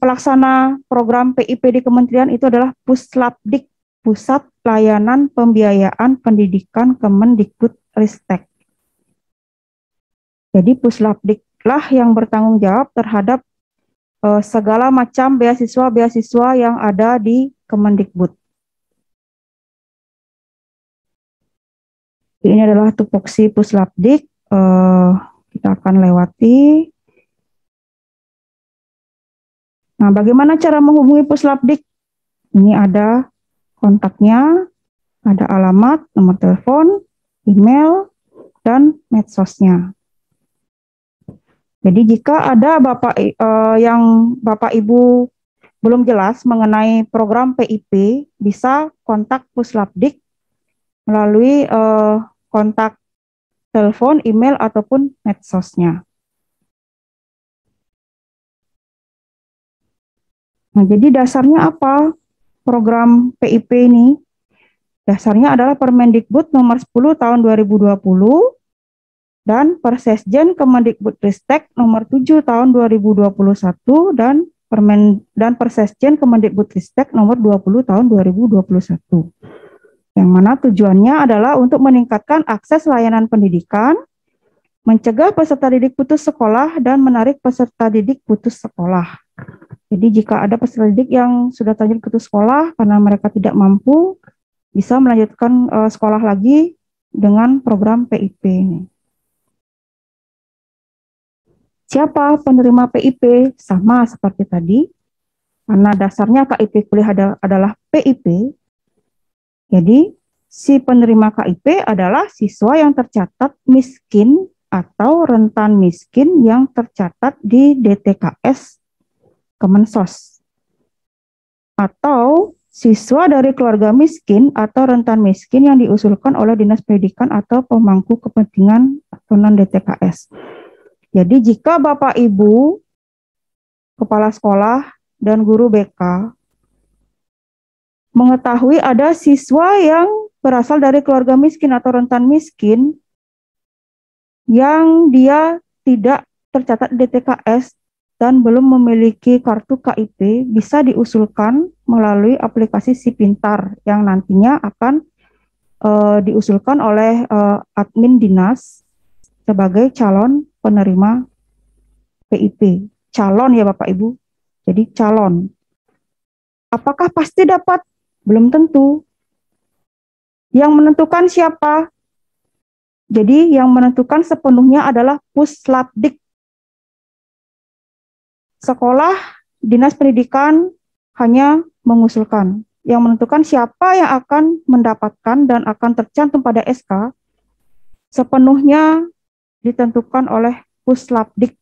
pelaksana program PIP di kementerian itu adalah Puslapdik, Pusat Layanan Pembiayaan Pendidikan Kemendikbudristek. Jadi Puslapdiklah yang bertanggung jawab terhadap segala macam beasiswa-beasiswa yang ada di Kemendikbud. Ini adalah tupoksi Puslapdik. Kita akan lewati. Nah, bagaimana cara menghubungi Puslapdik? Ini ada kontaknya, ada alamat, nomor telepon, email, dan medsosnya. Jadi jika ada yang Bapak Ibu belum jelas mengenai program PIP, bisa kontak Puslapdik melalui kontak telepon, email, ataupun medsosnya. Nah, jadi dasarnya apa? Program PIP ini dasarnya adalah Permendikbud nomor 10 tahun 2020 dan Persesjen Kemendikbudristek nomor 7 tahun 2021 dan Persesjen Kemendikbudristek nomor 20 tahun 2021. Yang mana tujuannya adalah untuk meningkatkan akses layanan pendidikan, mencegah peserta didik putus sekolah, dan menarik peserta didik putus sekolah. Jadi jika ada peserta didik yang sudah terlanjur putus sekolah karena mereka tidak mampu, bisa melanjutkan sekolah lagi dengan program PIP ini. Siapa penerima PIP? Sama seperti tadi, karena dasarnya KIP kuliah adalah PIP. Jadi si penerima KIP adalah siswa yang tercatat miskin atau rentan miskin yang tercatat di DTKS Kemensos, atau siswa dari keluarga miskin atau rentan miskin yang diusulkan oleh Dinas Pendidikan atau pemangku kepentingan atau non-DTKS. Jadi jika Bapak Ibu, kepala sekolah, dan guru BK mengetahui ada siswa yang berasal dari keluarga miskin atau rentan miskin yang dia tidak tercatat di DTKS dan belum memiliki kartu KIP, bisa diusulkan melalui aplikasi Si Pintar yang nantinya akan diusulkan oleh admin dinas sebagai calon penerima PIP. Calon ya Bapak Ibu, jadi calon. Apakah pasti dapat? Belum tentu. Yang menentukan siapa? Jadi yang menentukan sepenuhnya adalah Puslapdik. Sekolah, Dinas Pendidikan hanya mengusulkan. Yang menentukan siapa yang akan mendapatkan dan akan tercantum pada SK, sepenuhnya ditentukan oleh Puslapdik.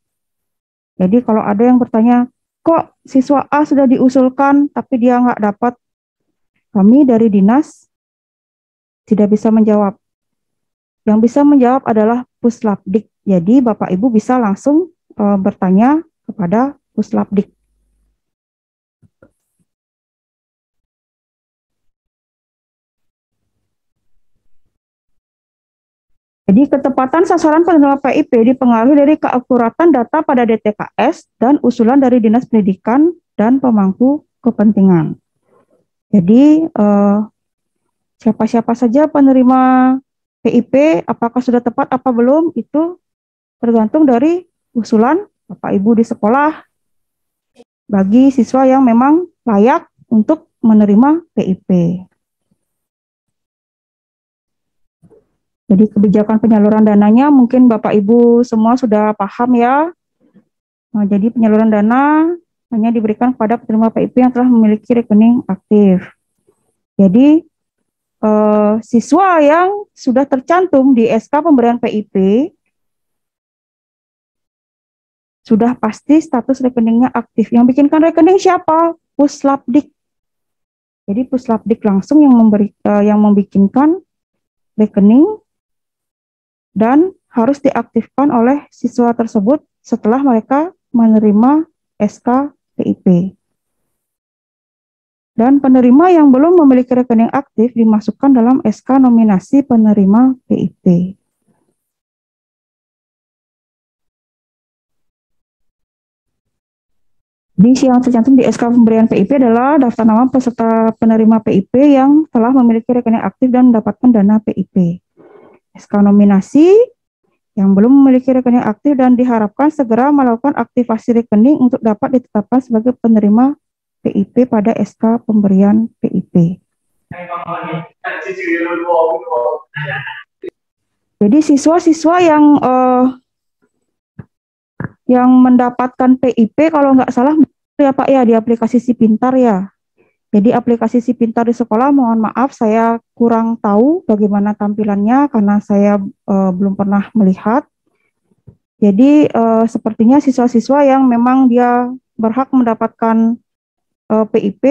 Jadi kalau ada yang bertanya, kok siswa A sudah diusulkan tapi dia nggak dapat, kami dari dinas tidak bisa menjawab. Yang bisa menjawab adalah Puslapdik. Jadi Bapak Ibu bisa langsung bertanya kepada Puslapdik. Jadi ketepatan sasaran penerima PIP dipengaruhi dari keakuratan data pada DTKS dan usulan dari Dinas Pendidikan dan pemangku kepentingan. Jadi siapa-siapa saja penerima PIP, apakah sudah tepat apa belum, itu tergantung dari usulan Bapak Ibu di sekolah bagi siswa yang memang layak untuk menerima PIP. Jadi kebijakan penyaluran dananya mungkin Bapak Ibu semua sudah paham ya. Nah, jadi penyaluran dana hanya diberikan kepada penerima PIP yang telah memiliki rekening aktif. Jadi siswa yang sudah tercantum di SK pemberian PIP sudah pasti status rekeningnya aktif. Yang bikinkan rekening siapa? Puslapdik. Jadi Puslapdik langsung yang membikinkan rekening dan harus diaktifkan oleh siswa tersebut setelah mereka menerima SK PIP. Dan penerima yang belum memiliki rekening aktif dimasukkan dalam SK nominasi penerima PIP. Jadi yang tercantum di SK pemberian PIP adalah daftar nama peserta penerima PIP yang telah memiliki rekening aktif dan mendapatkan dana PIP. SK nominasi yang belum memiliki rekening aktif dan diharapkan segera melakukan aktivasi rekening untuk dapat ditetapkan sebagai penerima PIP pada SK pemberian PIP. Jadi siswa-siswa yang mendapatkan PIP kalau nggak salah ya Pak ya di aplikasi Si Pintar ya. Jadi aplikasi Si Pintar di sekolah mohon maaf saya kurang tahu bagaimana tampilannya karena saya belum pernah melihat. Jadi sepertinya siswa-siswa yang memang dia berhak mendapatkan PIP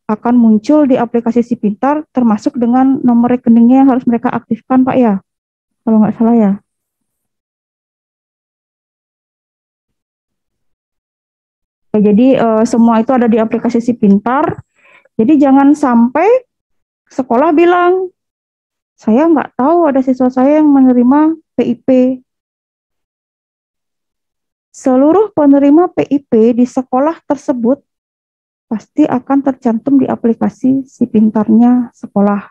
akan muncul di aplikasi Si Pintar termasuk dengan nomor rekeningnya yang harus mereka aktifkan Pak ya. Kalau nggak salah ya. Jadi semua itu ada di aplikasi Si Pintar. Jadi jangan sampai sekolah bilang, saya nggak tahu ada siswa saya yang menerima PIP. Seluruh penerima PIP di sekolah tersebut pasti akan tercantum di aplikasi Si Pintarnya sekolah.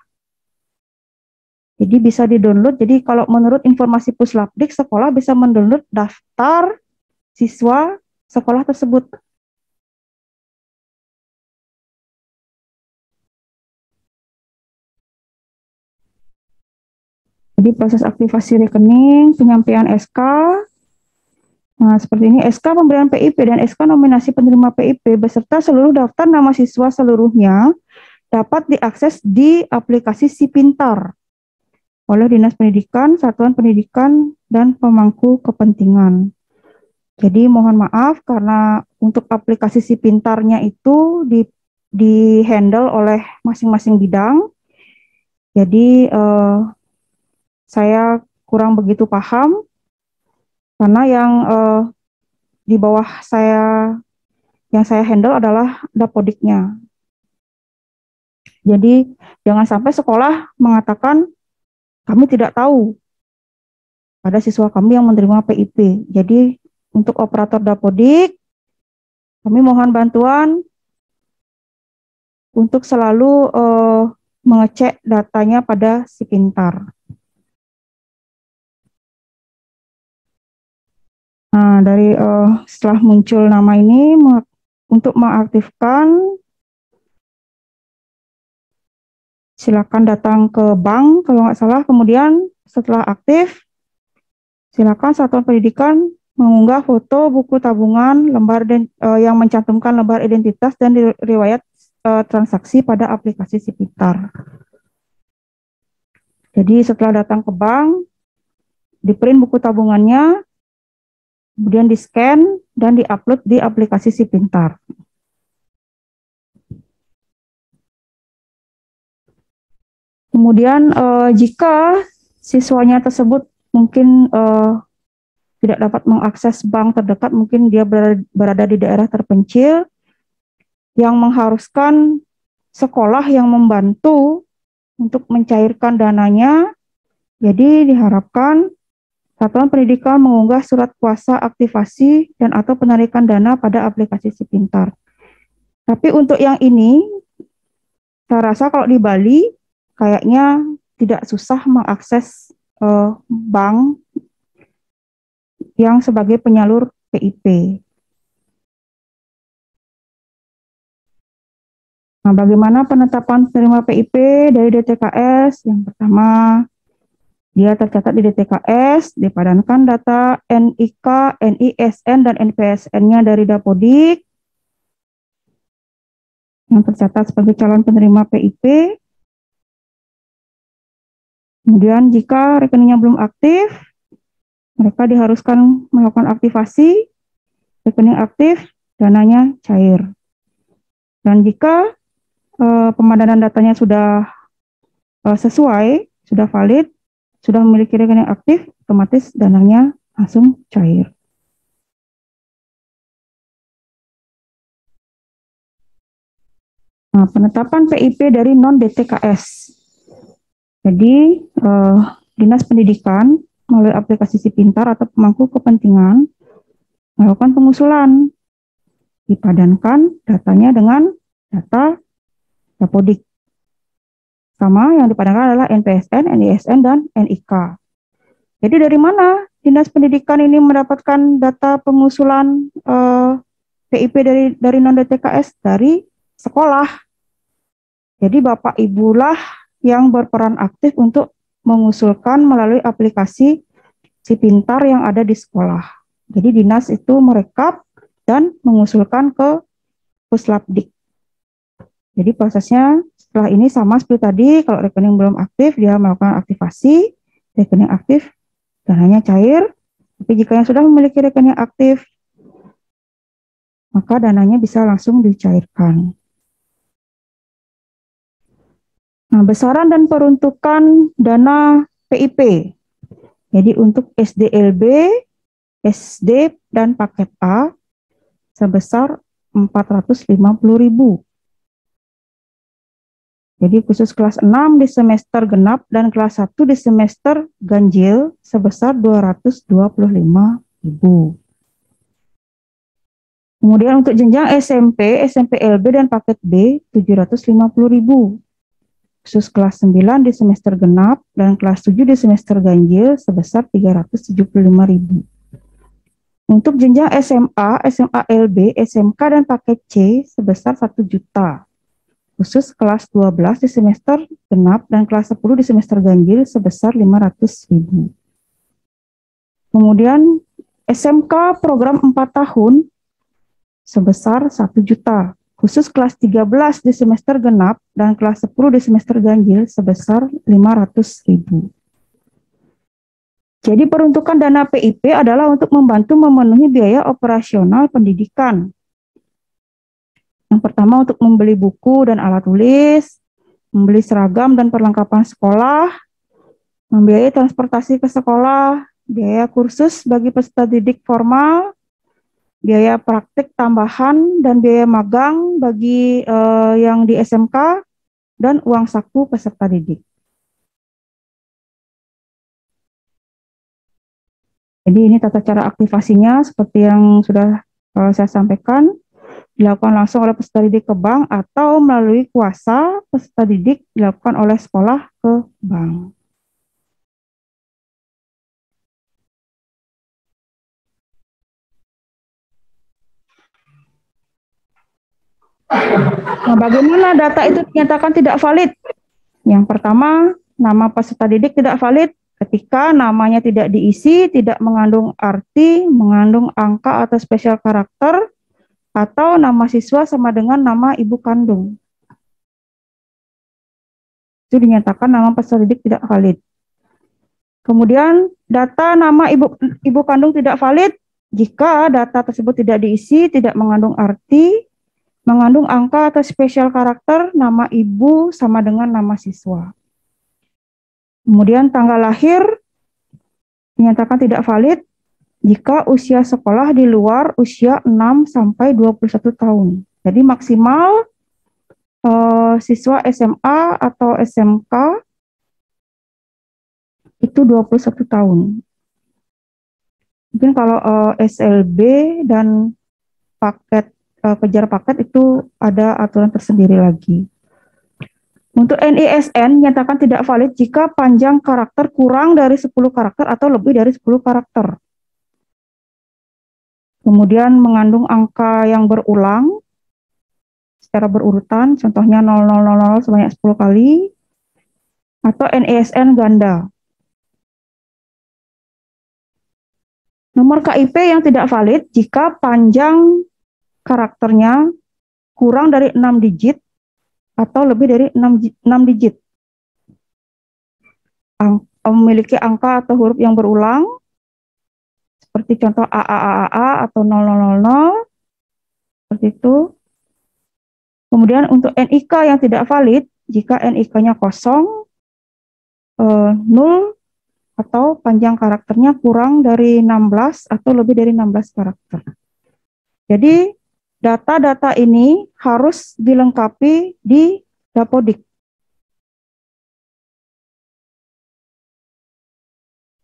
Jadi bisa di-download. Jadi kalau menurut informasi Puslapdik, sekolah bisa mendownload daftar siswa sekolah tersebut. Jadi proses aktivasi rekening, penyampaian SK, nah seperti ini SK pemberian PIP dan SK nominasi penerima PIP beserta seluruh daftar nama siswa seluruhnya dapat diakses di aplikasi Si Pintar oleh Dinas Pendidikan, Satuan Pendidikan, dan pemangku kepentingan. Jadi mohon maaf karena untuk aplikasi Si Pintarnya itu di-handle oleh masing-masing bidang. Jadi saya kurang begitu paham karena yang di bawah yang saya handle adalah Dapodiknya. Jadi jangan sampai sekolah mengatakan kami tidak tahu ada siswa kami yang menerima PIP. Jadi untuk operator Dapodik kami mohon bantuan untuk selalu mengecek datanya pada Si Pintar. Nah, dari setelah muncul nama ini, untuk mengaktifkan, silakan datang ke bank kalau nggak salah. Kemudian setelah aktif, silakan Satuan Pendidikan mengunggah foto buku tabungan yang mencantumkan lembar identitas dan riwayat transaksi pada aplikasi Si Pintar. Jadi setelah datang ke bank, di-print buku tabungannya, kemudian di-scan dan di-upload di aplikasi Si Pintar. Kemudian jika siswanya tersebut mungkin tidak dapat mengakses bank terdekat, mungkin dia berada di daerah terpencil, yang mengharuskan sekolah yang membantu untuk mencairkan dananya, jadi diharapkan Satuan Pendidikan mengunggah surat kuasa aktivasi dan atau penarikan dana pada aplikasi Si Pintar. Tapi untuk yang ini, saya rasa kalau di Bali, kayaknya tidak susah mengakses bank yang sebagai penyalur PIP. Nah, bagaimana penetapan penerima PIP dari DTKS? Yang pertama, dia tercatat di DTKS, dipadankan data NIK, NISN, dan NPSN-nya dari Dapodik yang tercatat sebagai calon penerima PIP. Kemudian jika rekeningnya belum aktif, mereka diharuskan melakukan aktivasi, rekening aktif, dananya cair. Dan jika pemadanan datanya sudah sesuai, sudah valid, sudah memiliki rekening aktif, otomatis dananya langsung cair. Nah, penetapan PIP dari non-DTKS. Jadi, Dinas Pendidikan melalui aplikasi Si Pintar atau pemangku kepentingan melakukan pengusulan. Dipadankan datanya dengan data Dapodik. Sama yang dipadankan adalah NPSN, NISN, dan NIK. Jadi dari mana Dinas Pendidikan ini mendapatkan data pengusulan PIP dari non-DTKS? Dari sekolah. Jadi Bapak Ibu lah yang berperan aktif untuk mengusulkan melalui aplikasi Si Pintar yang ada di sekolah. Jadi dinas itu merekap dan mengusulkan ke Puslapdik. Jadi prosesnya setelah ini sama seperti tadi, kalau rekening belum aktif, dia melakukan aktivasi, rekening aktif, dananya cair. Tapi jika yang sudah memiliki rekening aktif, maka dananya bisa langsung dicairkan. Nah, besaran dan peruntukan dana PIP. Jadi untuk SDLB, SD, dan paket A sebesar 450.000. Jadi khusus kelas 6 di semester genap dan kelas 1 di semester ganjil sebesar 225.000. Kemudian untuk jenjang SMP, SMP-LB dan paket B 750.000. Khusus kelas 9 di semester genap dan kelas 7 di semester ganjil sebesar 375.000. Untuk jenjang SMA, SMA-LB, SMK dan paket C sebesar 1 juta. Khusus kelas 12 di semester genap dan kelas 10 di semester ganjil sebesar 500.000. Kemudian SMK program 4 tahun sebesar 1 juta. Khusus kelas 13 di semester genap dan kelas 10 di semester ganjil sebesar 500.000. Jadi peruntukan dana PIP adalah untuk membantu memenuhi biaya operasional pendidikan. Yang pertama untuk membeli buku dan alat tulis, membeli seragam dan perlengkapan sekolah, membiayai transportasi ke sekolah, biaya kursus bagi peserta didik formal, biaya praktik tambahan dan biaya magang bagi yang di SMK, dan uang saku peserta didik. Jadi ini tata cara aktivasinya seperti yang sudah saya sampaikan. Dilakukan langsung oleh peserta didik ke bank atau melalui kuasa peserta didik dilakukan oleh sekolah ke bank. Nah, bagaimana data itu dinyatakan tidak valid? Yang pertama, nama peserta didik tidak valid ketika namanya tidak diisi, tidak mengandung arti, mengandung angka atau spesial karakter, atau nama siswa sama dengan nama ibu kandung. Itu dinyatakan nama peserta didik tidak valid. Kemudian data nama ibu kandung tidak valid jika data tersebut tidak diisi, tidak mengandung arti, mengandung angka atau spesial karakter, nama ibu sama dengan nama siswa. Kemudian tanggal lahir dinyatakan tidak valid jika usia sekolah di luar usia 6 sampai 21 tahun. Jadi maksimal siswa SMA atau SMK itu 21 tahun. Mungkin kalau SLB dan paket kejar paket itu ada aturan tersendiri lagi. Untuk NISN nyatakan tidak valid jika panjang karakter kurang dari 10 karakter atau lebih dari 10 karakter. kemudian mengandung angka yang berulang secara berurutan, contohnya 0000 sebanyak 10 kali, atau NISN ganda. Nomor KIP yang tidak valid jika panjang karakternya kurang dari 6 digit atau lebih dari 6 digit. Memiliki angka atau huruf yang berulang, seperti contoh AAAA atau 0000, seperti itu. Kemudian untuk NIK yang tidak valid, jika NIK-nya kosong, 0, atau panjang karakternya kurang dari 16 atau lebih dari 16 karakter. Jadi, data-data ini harus dilengkapi di Dapodik.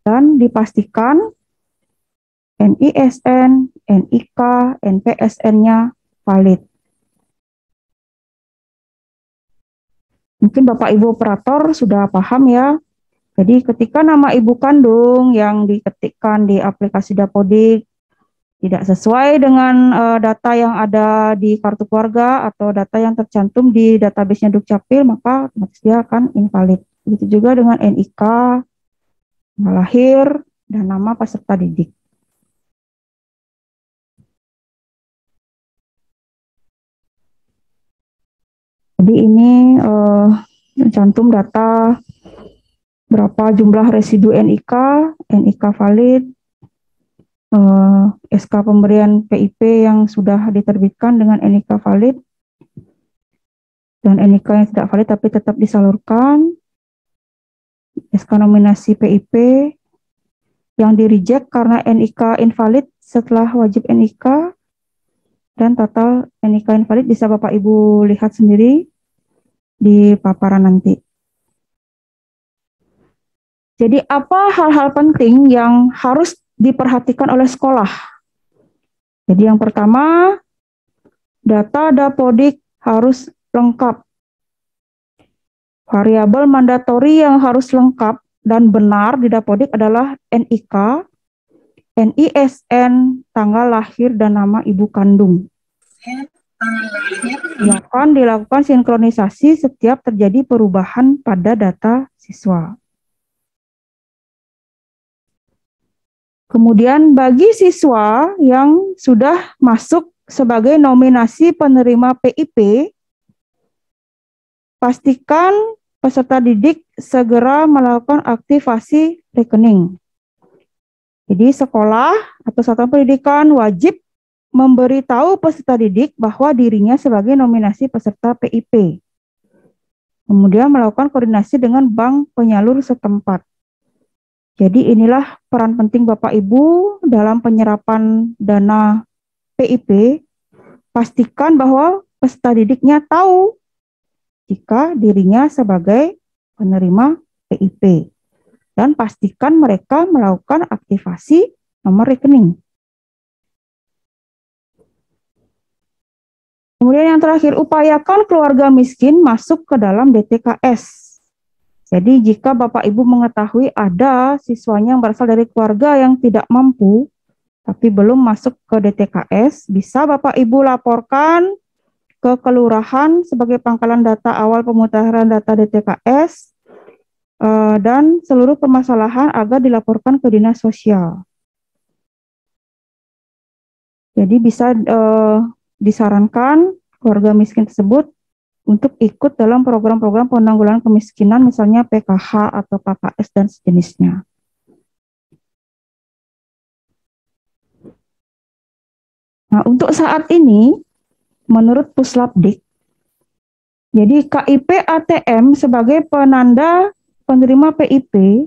Dan dipastikan NISN, NIK, NPSN-nya valid. Mungkin Bapak Ibu operator sudah paham ya. Jadi ketika nama ibu kandung yang diketikkan di aplikasi Dapodik tidak sesuai dengan data yang ada di kartu keluarga atau data yang tercantum di database-nya Dukcapil, maka otomatis dia akan invalid. Begitu juga dengan NIK, tanggal lahir, dan nama peserta didik. Jadi ini cantum data berapa jumlah residu NIK, NIK valid, SK pemberian PIP yang sudah diterbitkan dengan NIK valid, dan NIK yang tidak valid tapi tetap disalurkan, SK nominasi PIP yang di-reject karena NIK invalid setelah wajib NIK, dan total NIK invalid bisa Bapak Ibu lihat sendiri di paparan nanti. Jadi apa hal-hal penting yang harus diperhatikan oleh sekolah? Jadi yang pertama, data Dapodik harus lengkap. Variabel mandatori yang harus lengkap dan benar di Dapodik adalah NIK, NISN, tanggal lahir, dan nama ibu kandung. Akan dilakukan sinkronisasi setiap terjadi perubahan pada data siswa. Kemudian bagi siswa yang sudah masuk sebagai nominasi penerima PIP, pastikan peserta didik segera melakukan aktivasi rekening. Jadi sekolah atau satuan pendidikan wajib memberitahu peserta didik bahwa dirinya sebagai nominasi peserta PIP. Kemudian melakukan koordinasi dengan bank penyalur setempat. Jadi inilah peran penting Bapak Ibu dalam penyerapan dana PIP. Pastikan bahwa peserta didiknya tahu jika dirinya sebagai penerima PIP. Dan pastikan mereka melakukan aktivasi nomor rekening. Kemudian yang terakhir, upayakan keluarga miskin masuk ke dalam DTKS. Jadi jika Bapak Ibu mengetahui ada siswanya yang berasal dari keluarga yang tidak mampu, tapi belum masuk ke DTKS, bisa Bapak Ibu laporkan ke kelurahan sebagai pangkalan data awal pemutahiran data DTKS, dan seluruh permasalahan agar dilaporkan ke Dinas Sosial. Jadi bisa disarankan keluarga miskin tersebut untuk ikut dalam program-program penanggulangan kemiskinan, misalnya PKH atau KKS dan sejenisnya. Nah, untuk saat ini, menurut Puslapdik, jadi KIP ATM sebagai penanda penerima PIP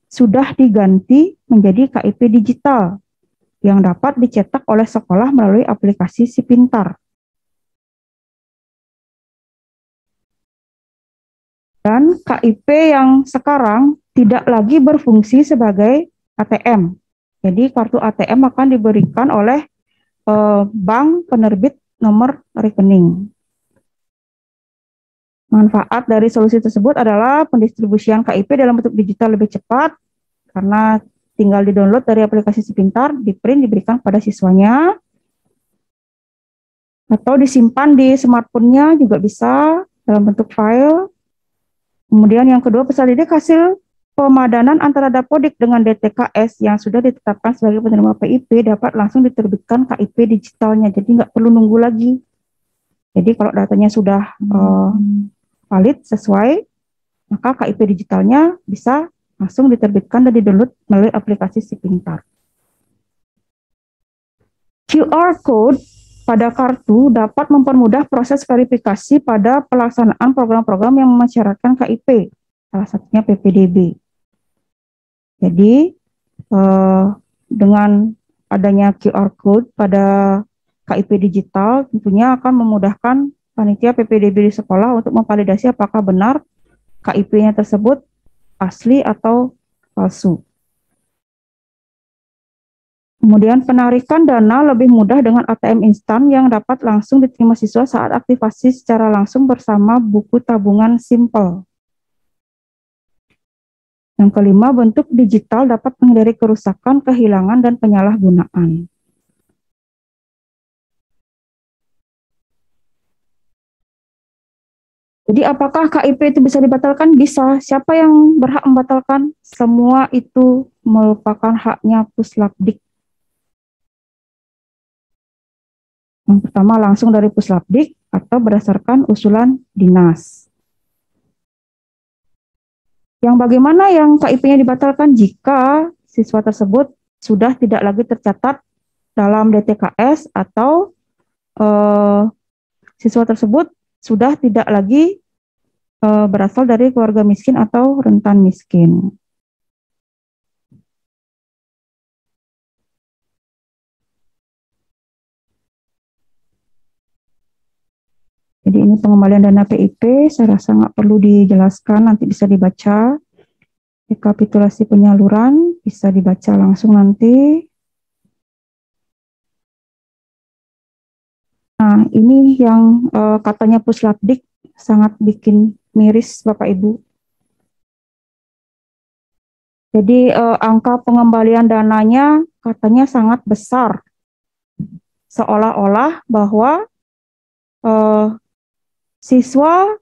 sudah diganti menjadi KIP digital yang dapat dicetak oleh sekolah melalui aplikasi Si Pintar. Dan KIP yang sekarang tidak lagi berfungsi sebagai ATM. Jadi kartu ATM akan diberikan oleh bank penerbit nomor rekening. Manfaat dari solusi tersebut adalah pendistribusian KIP dalam bentuk digital lebih cepat karena tinggal di-download dari aplikasi Si Pintar, di-print, diberikan pada siswanya, atau disimpan di smartphone-nya juga bisa dalam bentuk file. Kemudian yang kedua, peserta didik hasil pemadanan antara Dapodik dengan DTKS yang sudah ditetapkan sebagai penerima PIP dapat langsung diterbitkan KIP digitalnya, jadi nggak perlu nunggu lagi. Jadi kalau datanya sudah valid, sesuai, maka KIP digitalnya bisa langsung diterbitkan dan di-download melalui aplikasi Si Pintar. QR code pada kartu dapat mempermudah proses verifikasi pada pelaksanaan program-program yang mensyaratkan KIP, salah satunya PPDB. Jadi, dengan adanya QR code pada KIP digital, tentunya akan memudahkan panitia PPDB di sekolah untuk memvalidasi apakah benar KIP-nya tersebut asli atau palsu. Kemudian penarikan dana lebih mudah dengan ATM instan yang dapat langsung diterima siswa saat aktivasi secara langsung bersama buku tabungan simpel. Yang kelima, bentuk digital dapat menghindari kerusakan, kehilangan, dan penyalahgunaan. Jadi apakah KIP itu bisa dibatalkan? Bisa. Siapa yang berhak membatalkan? Semua itu merupakan haknya Puslapdik. Yang pertama langsung dari Puslapdik atau berdasarkan usulan dinas. Yang bagaimana yang KIP-nya dibatalkan jika siswa tersebut sudah tidak lagi tercatat dalam DTKS atau siswa tersebut sudah tidak lagi berasal dari keluarga miskin atau rentan miskin. Jadi ini pengembalian dana PIP, saya rasa nggak perlu dijelaskan, nanti bisa dibaca. Rekapitulasi penyaluran bisa dibaca langsung nanti. Nah, ini yang katanya Puslapdik sangat bikin miris Bapak Ibu. Jadi angka pengembalian dananya katanya sangat besar. Seolah-olah bahwa siswa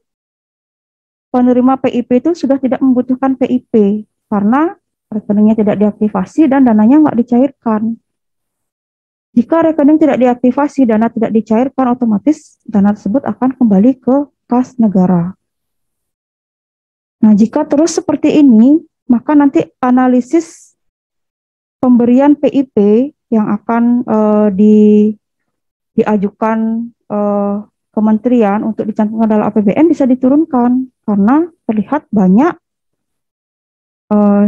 penerima PIP itu sudah tidak membutuhkan PIP karena rekeningnya tidak diaktifasi dan dananya nggak dicairkan. Jika rekening tidak diaktifasi, dana tidak dicairkan, otomatis dana tersebut akan kembali ke kas negara. Nah, jika terus seperti ini, maka nanti analisis pemberian PIP yang akan diajukan kementerian untuk dicantumkan dalam APBN bisa diturunkan karena terlihat banyak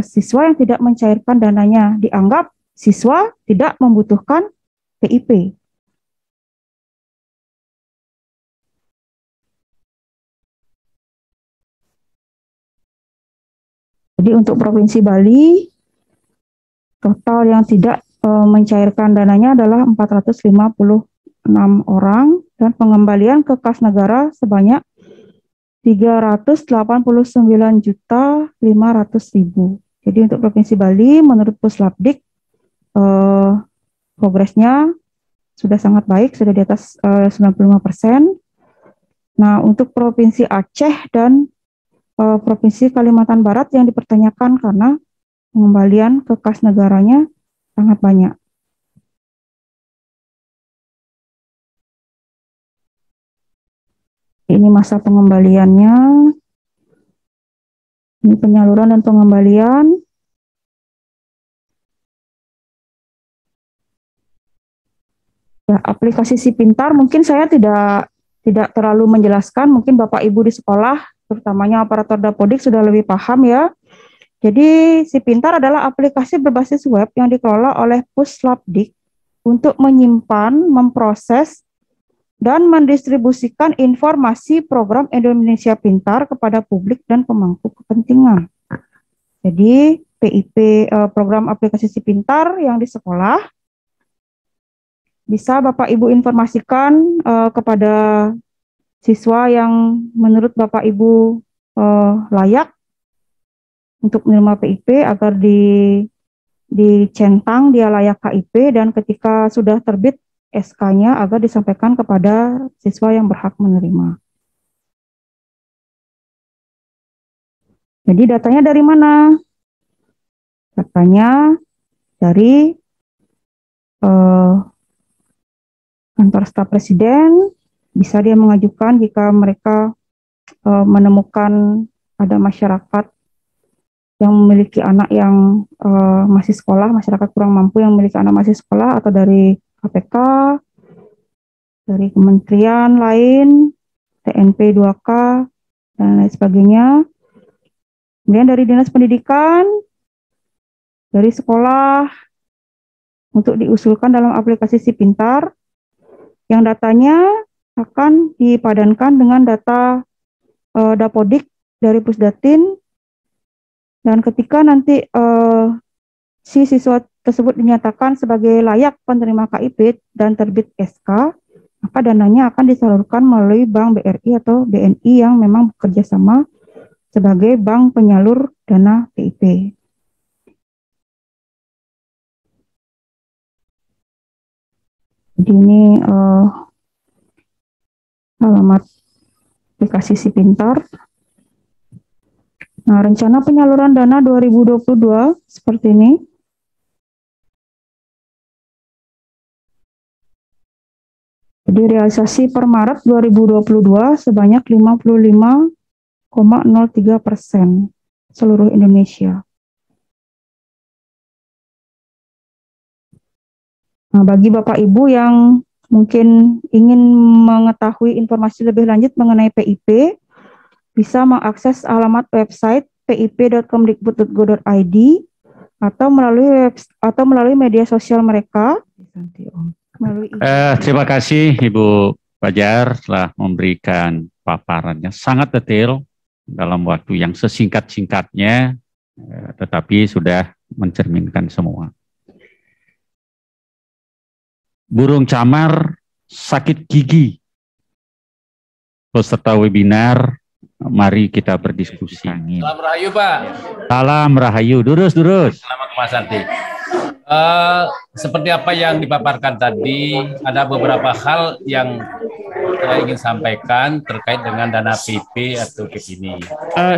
siswa yang tidak mencairkan dananya, dianggap siswa tidak membutuhkan PIP. Jadi untuk Provinsi Bali, total yang tidak mencairkan dananya adalah 456 orang dan pengembalian ke kas negara sebanyak 389.500.000. Jadi untuk Provinsi Bali, menurut Puslapdik, progresnya sudah sangat baik, sudah di atas 95%. Nah, untuk Provinsi Aceh dan Provinsi Kalimantan Barat yang dipertanyakan karena pengembalian ke kas negaranya sangat banyak. Ini masa pengembaliannya. Ini penyaluran dan pengembalian. Ya, aplikasi Si Pintar mungkin saya tidak terlalu menjelaskan, mungkin Bapak Ibu di sekolah, terutamanya operator Dapodik sudah lebih paham ya. Jadi Si Pintar adalah aplikasi berbasis web yang dikelola oleh Puslapdik untuk menyimpan, memproses, dan mendistribusikan informasi program Indonesia Pintar kepada publik dan pemangku kepentingan. Jadi PIP program aplikasi Si Pintar yang di sekolah bisa Bapak Ibu informasikan kepada siswa yang menurut Bapak Ibu layak untuk menerima PIP agar dicentang dia layak KIP, dan ketika sudah terbit SK-nya agar disampaikan kepada siswa yang berhak menerima. Jadi datanya dari mana? Datanya dari kantor staf presiden. Bisa dia mengajukan jika mereka menemukan ada masyarakat yang memiliki anak yang masih sekolah, masyarakat kurang mampu yang memiliki anak masih sekolah, atau dari KPK, dari kementerian lain, TNP 2K, dan lain sebagainya. Kemudian dari Dinas Pendidikan, dari sekolah, untuk diusulkan dalam aplikasi Si Pintar, yang datanya akan dipadankan dengan data Dapodik dari Pusdatin, dan ketika nanti si siswa tersebut dinyatakan sebagai layak penerima KIP dan terbit SK, maka dananya akan disalurkan melalui Bank BRI atau BNI yang memang bekerja sama sebagai bank penyalur dana PIP. Jadi ini alamat aplikasi Si Pintar. Nah, rencana penyaluran dana 2022 seperti ini. Jadi realisasi per Maret 2022 sebanyak 55,03% seluruh Indonesia. Nah, bagi Bapak Ibu yang mungkin ingin mengetahui informasi lebih lanjut mengenai PIP, bisa mengakses alamat website pip.kemdikbud.go.id atau melalui media sosial mereka. Terima kasih Ibu Fajar telah memberikan paparannya sangat detail dalam waktu yang sesingkat-singkatnya, tetapi sudah mencerminkan semua. Burung camar sakit gigi. Peserta webinar, mari kita berdiskusi. Salam Rahayu, Pak. Salam Rahayu, durus. Selamat Mas Santi. Seperti apa yang dipaparkan tadi, ada beberapa hal yang saya ingin sampaikan terkait dengan dana PP atau PIP ini.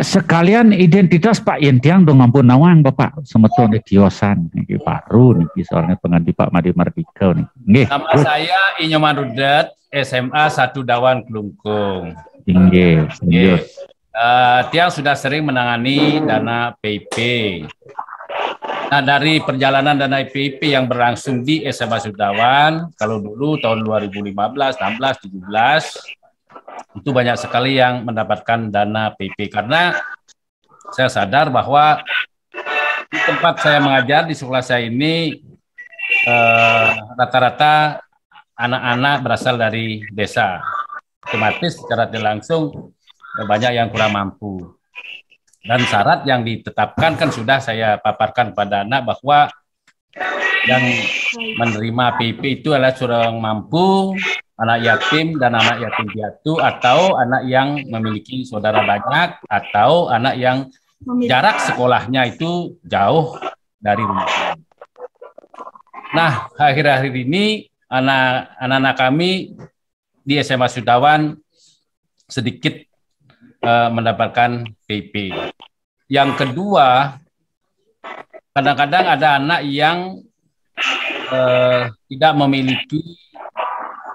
Sekalian identitas Pak Yentiang dong ampun nawang Bapak semeton di kiosan ini baru nih soalnya pengganti Pak Madi Mardika nih. Nggih. Nama saya Inyoman Rudet, SMA 1 Dawan Kelungkung. Nggih. Tiang sudah sering menangani dana PIP. Nah, dari perjalanan dana PIP yang berlangsung di SMA Sudawan, kalau dulu tahun 2015, 16, 17, itu banyak sekali yang mendapatkan dana PIP. Karena saya sadar bahwa di tempat saya mengajar, di sekolah saya ini, rata-rata anak-anak berasal dari desa. Otomatis secara tidak langsung banyak yang kurang mampu. Dan syarat yang ditetapkan kan sudah saya paparkan pada anak bahwa yang menerima PIP itu adalah seorang mampu, anak yatim dan anak yatim piatu, atau anak yang memiliki saudara banyak, atau anak yang jarak sekolahnya itu jauh dari rumah. Nah, akhir-akhir ini anak-anak kami di SMA Sudawan sedikit mendapatkan PIP. Yang kedua, kadang-kadang ada anak yang tidak memiliki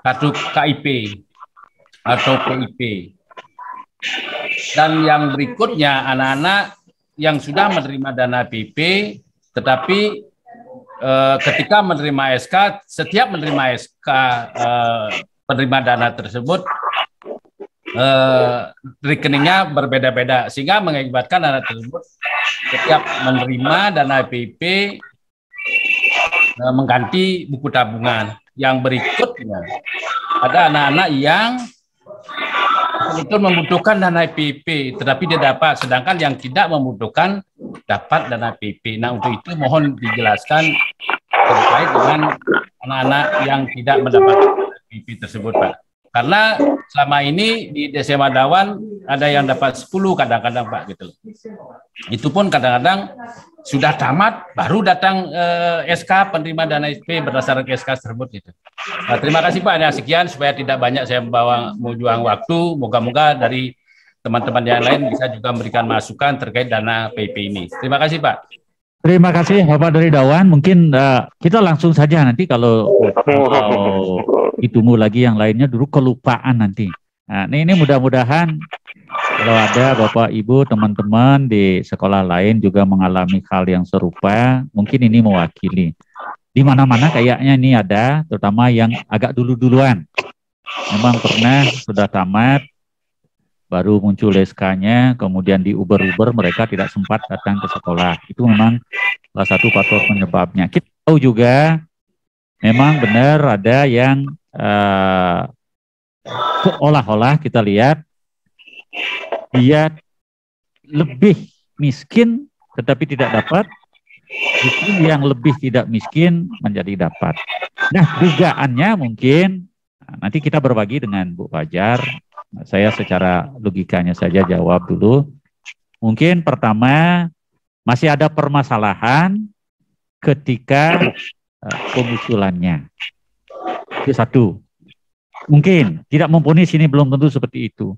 kartu KIP atau PIP. Dan yang berikutnya, anak-anak yang sudah menerima dana PIP, tetapi ketika menerima SK, setiap menerima SK penerima dana tersebut, rekeningnya berbeda-beda, sehingga mengakibatkan anak tersebut setiap menerima dana PIP mengganti buku tabungan. Yang berikutnya ada anak-anak yang betul membutuhkan dana PIP, tetapi dia dapat, sedangkan yang tidak membutuhkan dapat dana PIP. Nah, untuk itu mohon dijelaskan terkait dengan anak-anak yang tidak mendapatkan PIP tersebut, Pak. Karena selama ini di SMA Dawan ada yang dapat 10 kadang-kadang Pak gitu. Itu pun kadang-kadang sudah tamat baru datang SK penerima dana SP berdasarkan SK tersebut gitu. Nah, terima kasih Pak. Nah, sekian supaya tidak banyak saya membuang waktu. Moga-moga dari teman-teman yang lain bisa juga memberikan masukan terkait dana PIP ini. Terima kasih Pak. Terima kasih Bapak dari Dawan. Mungkin kita langsung saja nanti kalau ditunggu lagi yang lainnya dulu kelupaan nanti. Nah, ini mudah-mudahan kalau ada Bapak Ibu teman-teman di sekolah lain juga mengalami hal yang serupa, mungkin ini mewakili. Di mana-mana kayaknya ini ada, terutama yang agak dulu-duluan. Memang pernah sudah tamat, baru muncul SK-nya, kemudian di Uber-Uber mereka tidak sempat datang ke sekolah. Itu memang salah satu faktor penyebabnya. Kita tahu juga memang benar ada yang seolah-olah kita lihat dia lebih miskin tetapi tidak dapat, justru yang lebih tidak miskin menjadi dapat. Nah, dugaannya mungkin nanti kita berbagi dengan Bu Fajar. Saya secara logikanya saja jawab dulu. Mungkin pertama masih ada permasalahan ketika pengusulannya. Itu satu. Mungkin tidak mempunyai sini belum tentu seperti itu.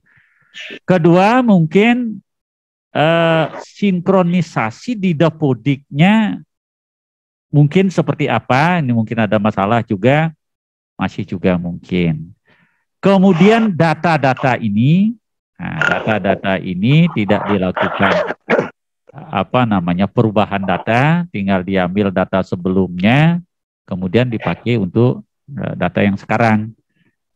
Kedua mungkin sinkronisasi di dapodiknya mungkin seperti apa. Ini mungkin ada masalah juga. Masih juga mungkin. Kemudian data-data ini tidak dilakukan perubahan data, tinggal diambil data sebelumnya, kemudian dipakai untuk data yang sekarang.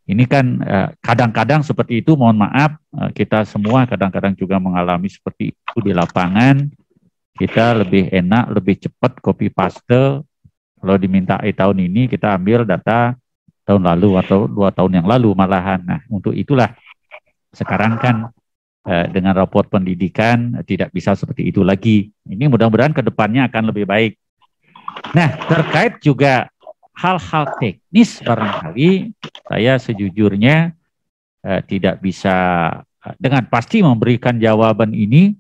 Ini kan kadang-kadang seperti itu, mohon maaf, kita semua kadang-kadang juga mengalami seperti itu di lapangan. Kita lebih enak, lebih cepat copy paste. Kalau diminta tahun ini kita ambil data tahun lalu atau 2 tahun yang lalu malahan. Nah, untuk itulah sekarang kan dengan raport pendidikan tidak bisa seperti itu lagi. Ini mudah-mudahan ke depannya akan lebih baik. Nah, terkait juga hal-hal teknis barangkali saya sejujurnya tidak bisa dengan pasti memberikan jawaban ini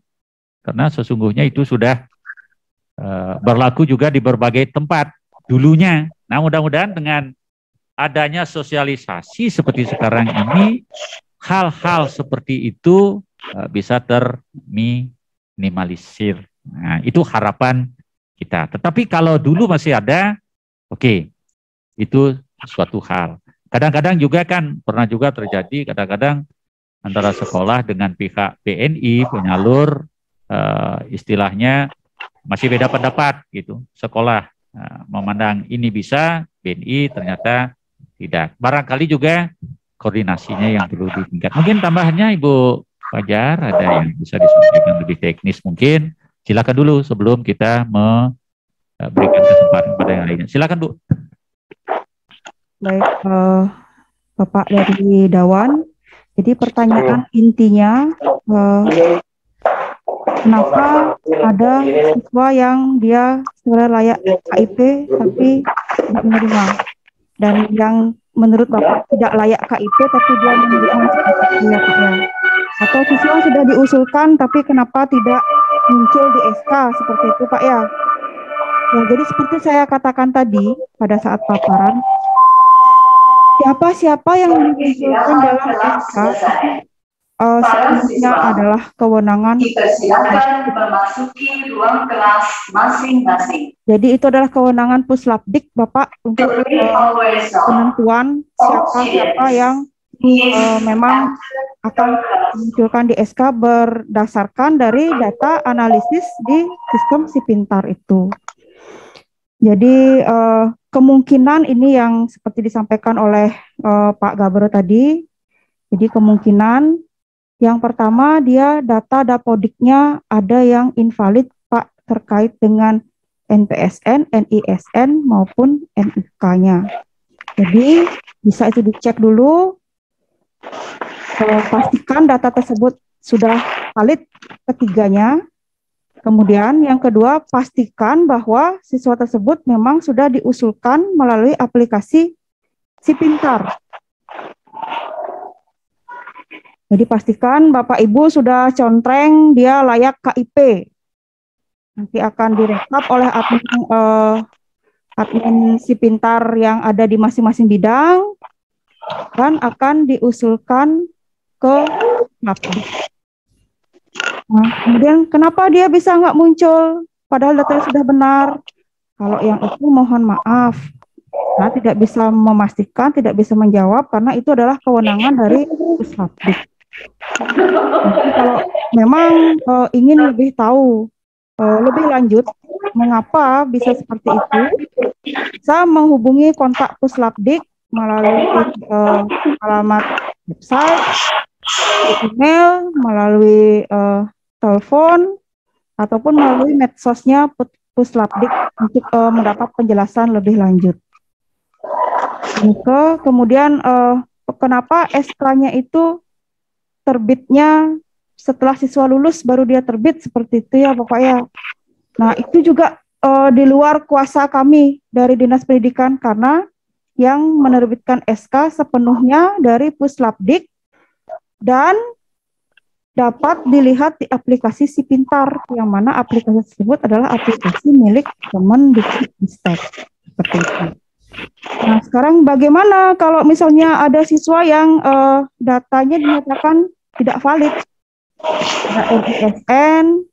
karena sesungguhnya itu sudah berlaku juga di berbagai tempat dulunya. Nah, mudah-mudahan dengan adanya sosialisasi seperti sekarang ini, hal-hal seperti itu bisa terminimalisir. Nah, itu harapan kita. Tetapi kalau dulu masih ada, oke, itu suatu hal. Kadang-kadang juga kan pernah juga terjadi, kadang-kadang antara sekolah dengan pihak BNI, penyalur, istilahnya masih beda pendapat gitu. Sekolah memandang ini bisa, BNI ternyata tidak. Barangkali juga koordinasinya yang perlu ditingkat. Mungkin tambahannya Ibu Fajar ada yang bisa disampaikan lebih teknis mungkin. Silakan dulu sebelum kita memberikan kesempatan pada yang lainnya. Silakan Bu. Baik, Bapak dari Dawan. Jadi pertanyaan intinya, kenapa ada siswa yang dia sebenarnya layak KIP tapi tidak menerima? Dan yang menurut Bapak tidak layak KIP tapi dia menerima seperti atau siswa sudah diusulkan tapi kenapa tidak muncul di SK seperti itu Pak ya? Ya, jadi seperti saya katakan tadi pada saat paparan, siapa yang diusulkan dalam SK sepenuhnya adalah kewenangan. Memasuki ruang kelas masing-masing. Jadi itu adalah kewenangan Puslapdik Bapak untuk penentuan siapa yang memang akan dimunculkan di SK berdasarkan dari data analisis di sistem Sipintar itu. Jadi kemungkinan ini yang seperti disampaikan oleh Pak Gabro tadi. Jadi kemungkinan yang pertama dia data dapodiknya ada yang invalid Pak terkait dengan NPSN, NISN maupun NIK-nya. Jadi bisa itu dicek dulu, pastikan data tersebut sudah valid ketiganya. Kemudian yang kedua, pastikan bahwa siswa tersebut memang sudah diusulkan melalui aplikasi Sipintar. Jadi pastikan Bapak Ibu sudah contreng dia layak KIP. Nanti akan direkap oleh admin si pintar yang ada di masing-masing bidang dan akan diusulkan ke Puslavdik. Nah, kemudian kenapa dia bisa nggak muncul padahal datanya sudah benar? Kalau yang itu mohon maaf, nah tidak bisa memastikan, tidak bisa menjawab karena itu adalah kewenangan dari Puslavdik. Jadi kalau memang ingin lebih tahu lebih lanjut mengapa bisa seperti itu, bisa menghubungi kontak Puslavdik melalui alamat website, email, melalui telepon, ataupun melalui medsosnya Puslavdik untuk mendapat penjelasan lebih lanjut. Kemudian kenapa SK-nya itu terbitnya setelah siswa lulus baru dia terbit seperti itu ya Bapak ya. Nah itu juga di luar kuasa kami dari Dinas Pendidikan karena yang menerbitkan SK sepenuhnya dari Puslavdik dan dapat dilihat di aplikasi Si Pintar yang mana aplikasi tersebut adalah aplikasi milik Kemendikbudristek seperti itu. Nah sekarang bagaimana kalau misalnya ada siswa yang datanya dinyatakan tidak valid? Ada NISN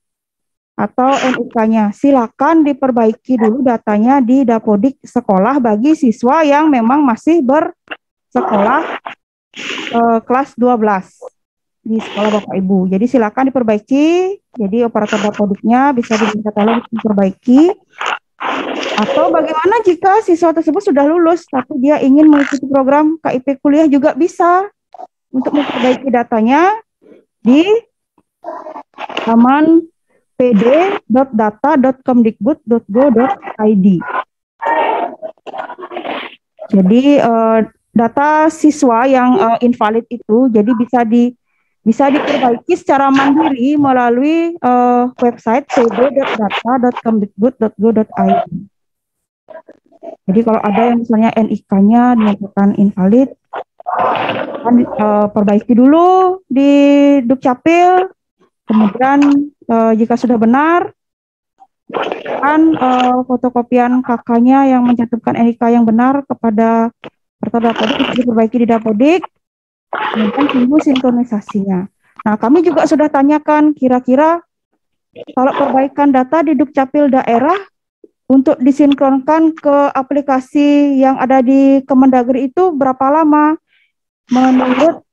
atau NIK-nya, silakan diperbaiki dulu datanya di Dapodik sekolah bagi siswa yang memang masih bersekolah kelas 12 di sekolah Bapak Ibu. Jadi silakan diperbaiki, jadi operator Dapodiknya bisa diminta tolong diperbaiki. Atau bagaimana jika siswa tersebut sudah lulus tapi dia ingin mengikuti program KIP kuliah juga bisa untuk memperbaiki datanya di laman pd.data.kemdikbud.go.id. Jadi data siswa yang invalid itu jadi bisa diperbaiki secara mandiri melalui website pd.data.kemdikbud.go.id. Jadi kalau ada yang misalnya NIK-nya dinyatakan invalid, kan perbaiki dulu di Dukcapil. Kemudian jika sudah benar, kan fotokopian KK-nya yang mencantumkan NIK yang benar kepada operator Dapodik diperbaiki di Dapodik, kemudian tunggu sinkronisasinya. Nah, kami juga sudah tanyakan kira-kira kalau perbaikan data di Dukcapil daerah untuk disinkronkan ke aplikasi yang ada di Kemendagri itu berapa lama? Menurut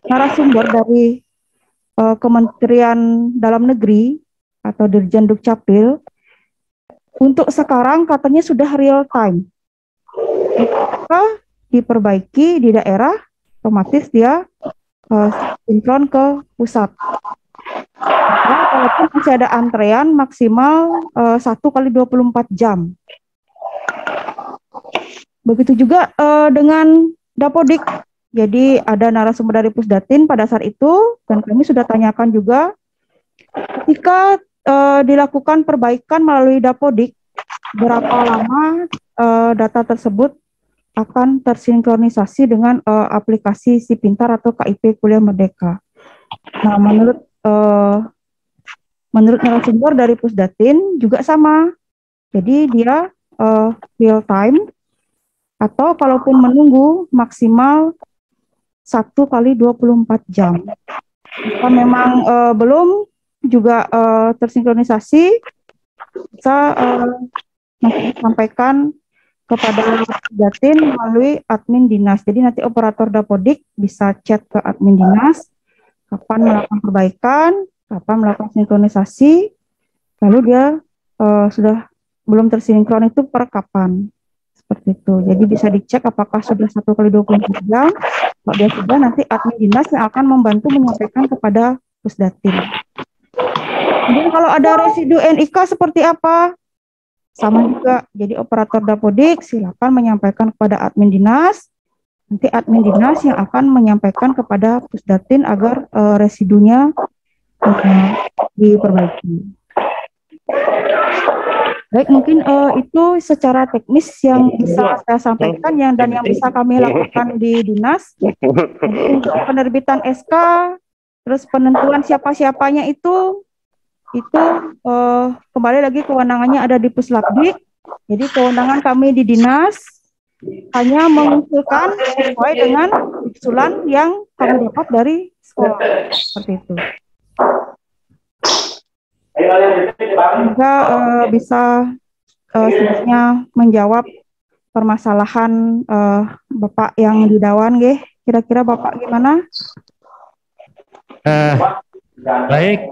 narasumber dari Kementerian Dalam Negeri atau Dirjen Dukcapil, untuk sekarang katanya sudah real time. Jika diperbaiki di daerah, otomatis dia sinkron ke pusat. Nah, walaupun masih ada antrean maksimal 1 kali 24 jam. Begitu juga dengan Dapodik. Jadi ada narasumber dari Pusdatin pada saat itu, dan kami sudah tanyakan juga, ketika dilakukan perbaikan melalui Dapodik, berapa lama data tersebut akan tersinkronisasi dengan aplikasi Si Pintar atau KIP Kuliah Merdeka. Nah, menurut narasumber dari Pusdatin juga sama. Jadi dia real time, atau kalaupun menunggu maksimal 1 kali 24 jam. Jika memang belum juga tersinkronisasi, bisa sampaikan kepada Datin melalui admin dinas. Jadi nanti operator Dapodik bisa chat ke admin dinas, kapan melakukan perbaikan, kapan melakukan sinkronisasi, lalu dia sudah belum tersinkron itu per kapan. Seperti itu. Jadi bisa dicek apakah sudah 1 kali 24 jam. Kalau dia sudah, nanti admin dinas yang akan membantu menyampaikan kepada Pusdatin. Kemudian kalau ada residu NIK seperti apa? Sama juga. Jadi operator Dapodik silakan menyampaikan kepada admin dinas. Nanti admin dinas yang akan menyampaikan kepada Pusdatin agar residunya diperbaiki. Baik, mungkin itu secara teknis yang bisa saya sampaikan dan yang bisa kami lakukan di dinas. Jadi untuk penerbitan SK, terus penentuan siapa-siapanya itu kembali lagi kewenangannya ada di Puslapdik. Jadi kewenangan kami di dinas hanya mengusulkan sesuai dengan usulan yang kami dapat dari sekolah, seperti itu. Semoga bisa sebenarnya menjawab permasalahan Bapak yang di Dawan, nggih. Kira-kira Bapak gimana? Baik,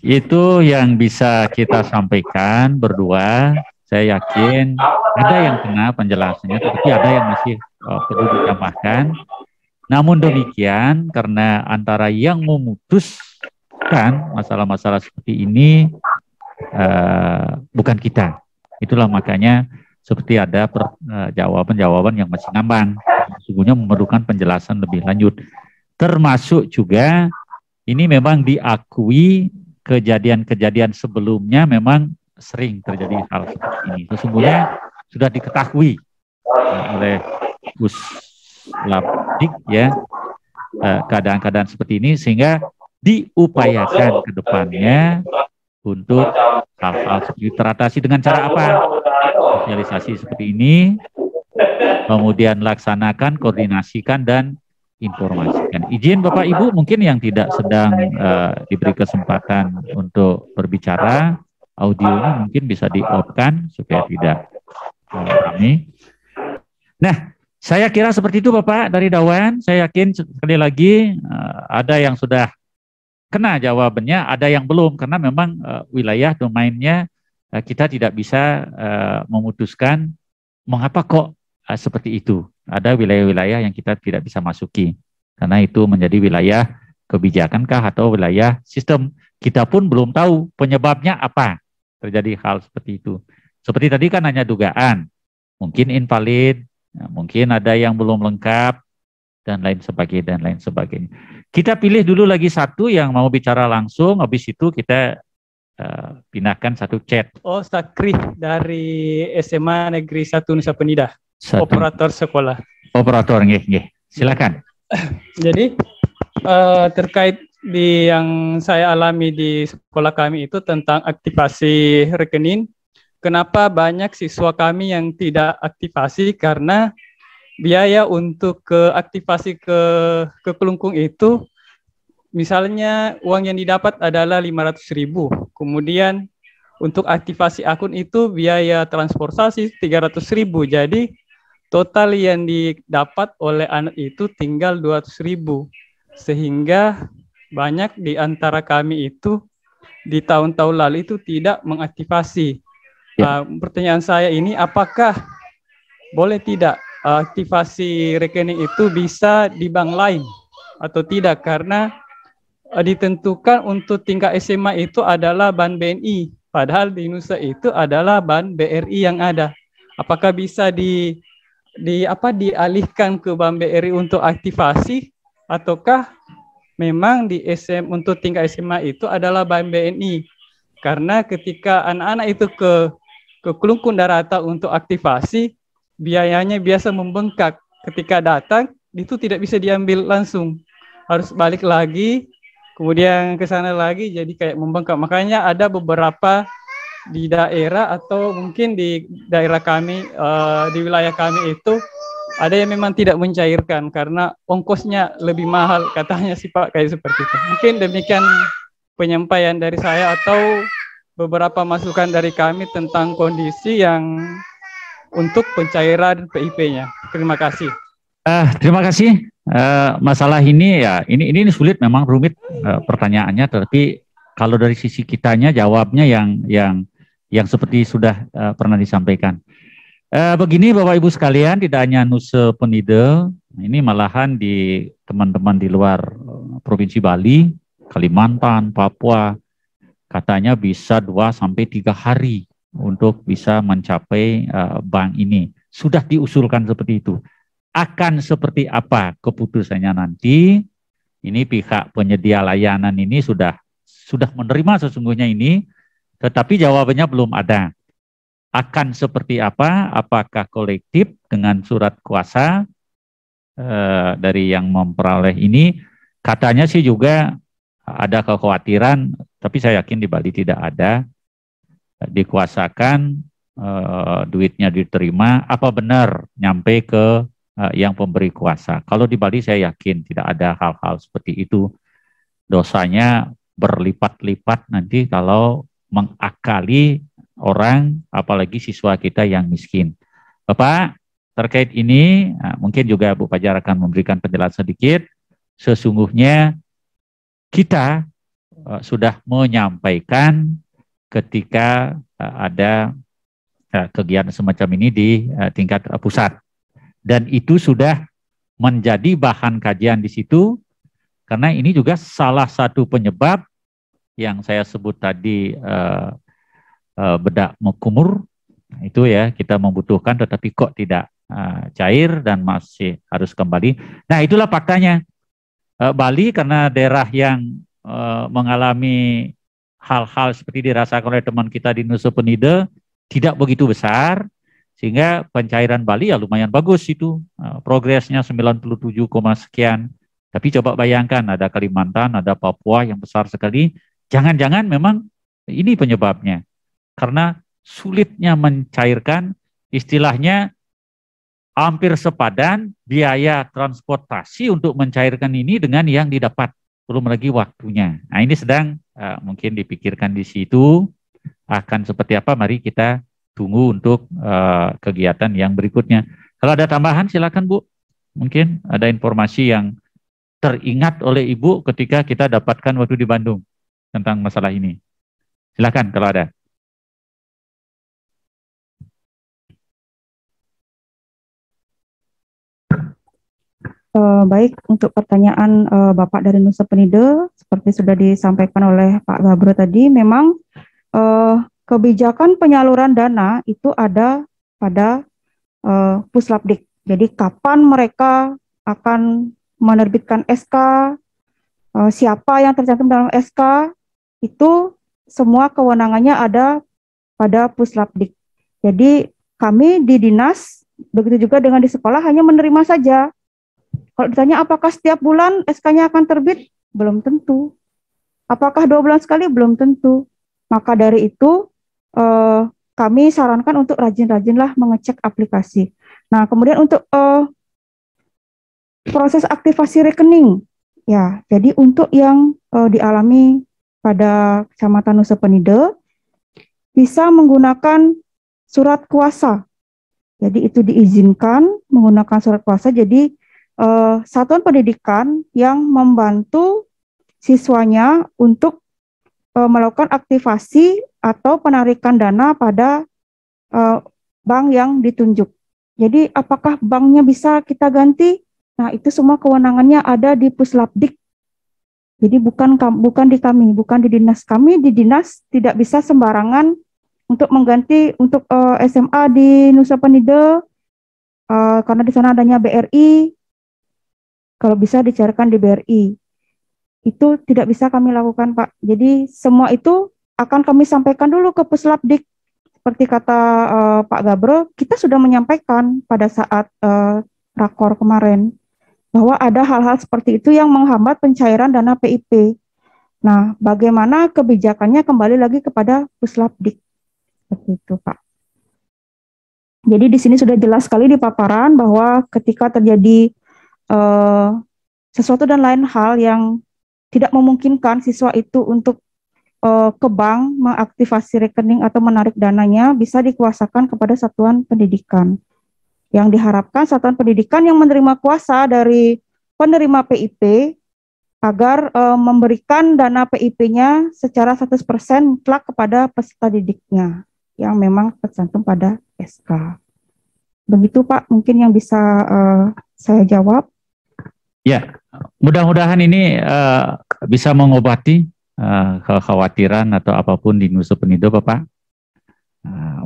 itu yang bisa kita sampaikan berdua. Saya yakin ada yang kena penjelasannya, tetapi ada yang masih perlu ditambahkan. Namun demikian, karena antara yang memutuskan masalah-masalah seperti ini bukan kita. Itulah makanya seperti ada jawaban-jawaban yang masih ngambang. Sesungguhnya memerlukan penjelasan lebih lanjut. Termasuk juga ini memang diakui kejadian-kejadian sebelumnya memang sering terjadi hal seperti ini. Sesungguhnya sudah diketahui oleh Puslapdik ya keadaan-keadaan seperti ini, sehingga diupayakan ke depannya untuk hal-hal seperti teratasi dengan cara apa? Sosialisasi seperti ini, kemudian laksanakan, koordinasikan, dan informasikan. Izin Bapak Ibu mungkin yang tidak sedang diberi kesempatan untuk berbicara, audionya mungkin bisa di-off-kan supaya tidak rame. Nah, saya kira seperti itu Bapak dari Dawan. Saya yakin sekali lagi ada yang sudah kena jawabannya, ada yang belum, karena memang wilayah domainnya kita tidak bisa memutuskan mengapa kok seperti itu. Ada wilayah-wilayah yang kita tidak bisa masuki, karena itu menjadi wilayah kebijakankah atau wilayah sistem. Kita pun belum tahu penyebabnya apa terjadi hal seperti itu. Seperti tadi kan hanya dugaan, mungkin invalid, mungkin ada yang belum lengkap, dan lain sebagainya. Kita pilih dulu lagi satu yang mau bicara langsung, habis itu kita pindahkan satu chat. Oh, Sakri dari SMA Negeri 1 Nusa Penida, operator sekolah. Operator, nggih. Silakan. Jadi terkait di yang saya alami di sekolah kami itu tentang aktivasi rekening. Kenapa banyak siswa kami yang tidak aktivasi? Karena biaya untuk aktivasi ke kelungkung itu, misalnya uang yang didapat adalah 500.000. Kemudian untuk aktivasi akun itu biaya transportasi 300.000. Jadi total yang didapat oleh anak itu tinggal 200.000. Sehingga banyak di antara kami itu di tahun-tahun lalu itu tidak mengaktifasi. Pertanyaan saya ini, apakah boleh tidak aktivasi rekening itu bisa di bank lain atau tidak? Karena ditentukan untuk tingkat SMA itu adalah bank BNI, padahal di Nusa itu adalah bank BRI yang ada. Apakah bisa dialihkan ke bank BRI untuk aktivasi, ataukah memang di untuk tingkat SMA itu adalah bank BNI? Karena ketika anak-anak itu ke Kelungkung Darata untuk aktivasi, biayanya biasa membengkak. Ketika datang, itu tidak bisa diambil langsung. Harus balik lagi, kemudian ke sana lagi, jadi kayak membengkak. Makanya ada beberapa di daerah atau mungkin di daerah kami, di wilayah kami itu, ada yang memang tidak mencairkan karena ongkosnya lebih mahal, katanya sih Pak, kayak seperti itu. Mungkin demikian penyampaian dari saya atau beberapa masukan dari kami tentang kondisi yang untuk pencairan PIP-nya. Terima kasih. Terima kasih. Masalah ini ya, ini sulit, memang rumit pertanyaannya, tapi kalau dari sisi kitanya jawabnya yang seperti sudah pernah disampaikan. Begini Bapak Ibu sekalian, tidak hanya Nusa Penida, ini malahan di teman-teman di luar Provinsi Bali, Kalimantan, Papua, katanya bisa 2-3 hari untuk bisa mencapai bank ini. Sudah diusulkan seperti itu. Akan seperti apa keputusannya nanti, ini pihak penyedia layanan ini sudah menerima sesungguhnya ini, tetapi jawabannya belum ada. akan seperti apa, apakah kolektif dengan surat kuasa dari yang memperoleh ini. Katanya sih juga ada kekhawatiran, tapi saya yakin di Bali tidak ada, dikuasakan, duitnya diterima, apa benar nyampe ke yang pemberi kuasa. Kalau di Bali saya yakin tidak ada hal-hal seperti itu. Dosanya berlipat-lipat nanti kalau mengakali orang, apalagi siswa kita yang miskin. Bapak, terkait ini mungkin juga Bu Fajar akan memberikan penjelasan sedikit. Sesungguhnya kita sudah menyampaikan ketika ada kegiatan semacam ini di tingkat pusat. Dan itu sudah menjadi bahan kajian di situ, karena ini juga salah satu penyebab yang saya sebut tadi bedak kumur, itu ya kita membutuhkan tetapi kok tidak cair dan masih harus kembali. Nah itulah faktanya. Bali karena daerah yang mengalami hal-hal seperti dirasakan oleh teman kita di Nusa Penida tidak begitu besar, sehingga pencairan Bali ya lumayan bagus itu, progresnya 97, sekian. Tapi coba bayangkan ada Kalimantan, ada Papua yang besar sekali. Jangan-jangan memang ini penyebabnya, karena sulitnya mencairkan, istilahnya hampir sepadan biaya transportasi untuk mencairkan ini dengan yang didapat, belum lagi waktunya. Nah ini sedang mungkin dipikirkan di situ, akan seperti apa, mari kita tunggu untuk kegiatan yang berikutnya. Kalau ada tambahan silakan Bu, mungkin ada informasi yang teringat oleh Ibu ketika kita dapatkan waktu di Bandung tentang masalah ini. Silakan kalau ada. Baik, untuk pertanyaan Bapak dari Nusa Penida, seperti sudah disampaikan oleh Pak Gabro tadi, memang kebijakan penyaluran dana itu ada pada Puslapdik. Jadi kapan mereka akan menerbitkan SK, siapa yang tercantum dalam SK, itu semua kewenangannya ada pada Puslapdik. Jadi kami di dinas, begitu juga dengan di sekolah, hanya menerima saja. Kalau ditanya apakah setiap bulan SK-nya akan terbit, belum tentu. Apakah 2 bulan sekali, belum tentu. Maka dari itu kami sarankan untuk rajin-rajinlah mengecek aplikasi. Nah, kemudian untuk proses aktivasi rekening, ya, jadi untuk yang dialami pada Kecamatan Nusa Penida bisa menggunakan surat kuasa. Jadi itu diizinkan menggunakan surat kuasa. Jadi satuan pendidikan yang membantu siswanya untuk melakukan aktivasi atau penarikan dana pada bank yang ditunjuk. Jadi apakah banknya bisa kita ganti? Nah itu semua kewenangannya ada di Puslapdik. Jadi bukan di kami, bukan di dinas kami. Di dinas tidak bisa sembarangan untuk mengganti untuk SMA di Nusa Penida karena di sana adanya BRI. Kalau bisa dicarikan di BRI. Itu tidak bisa kami lakukan, Pak. Jadi semua itu akan kami sampaikan dulu ke Puslapdik. Seperti kata Pak Gabro, kita sudah menyampaikan pada saat rakor kemarin bahwa ada hal-hal seperti itu yang menghambat pencairan dana PIP. Nah, bagaimana kebijakannya kembali lagi kepada Puslapdik. Seperti itu, Pak. Jadi di sini sudah jelas sekali di paparan bahwa ketika terjadi sesuatu dan lain hal yang tidak memungkinkan siswa itu untuk ke bank mengaktifasi rekening atau menarik dananya, bisa dikuasakan kepada satuan pendidikan. Yang diharapkan satuan pendidikan yang menerima kuasa dari penerima PIP agar memberikan dana PIP-nya secara 100% mutlak kepada peserta didiknya yang memang tercantum pada SK. Begitu Pak, mungkin yang bisa saya jawab. Ya, mudah-mudahan ini bisa mengobati kekhawatiran atau apapun di Nusa Penida, Bapak.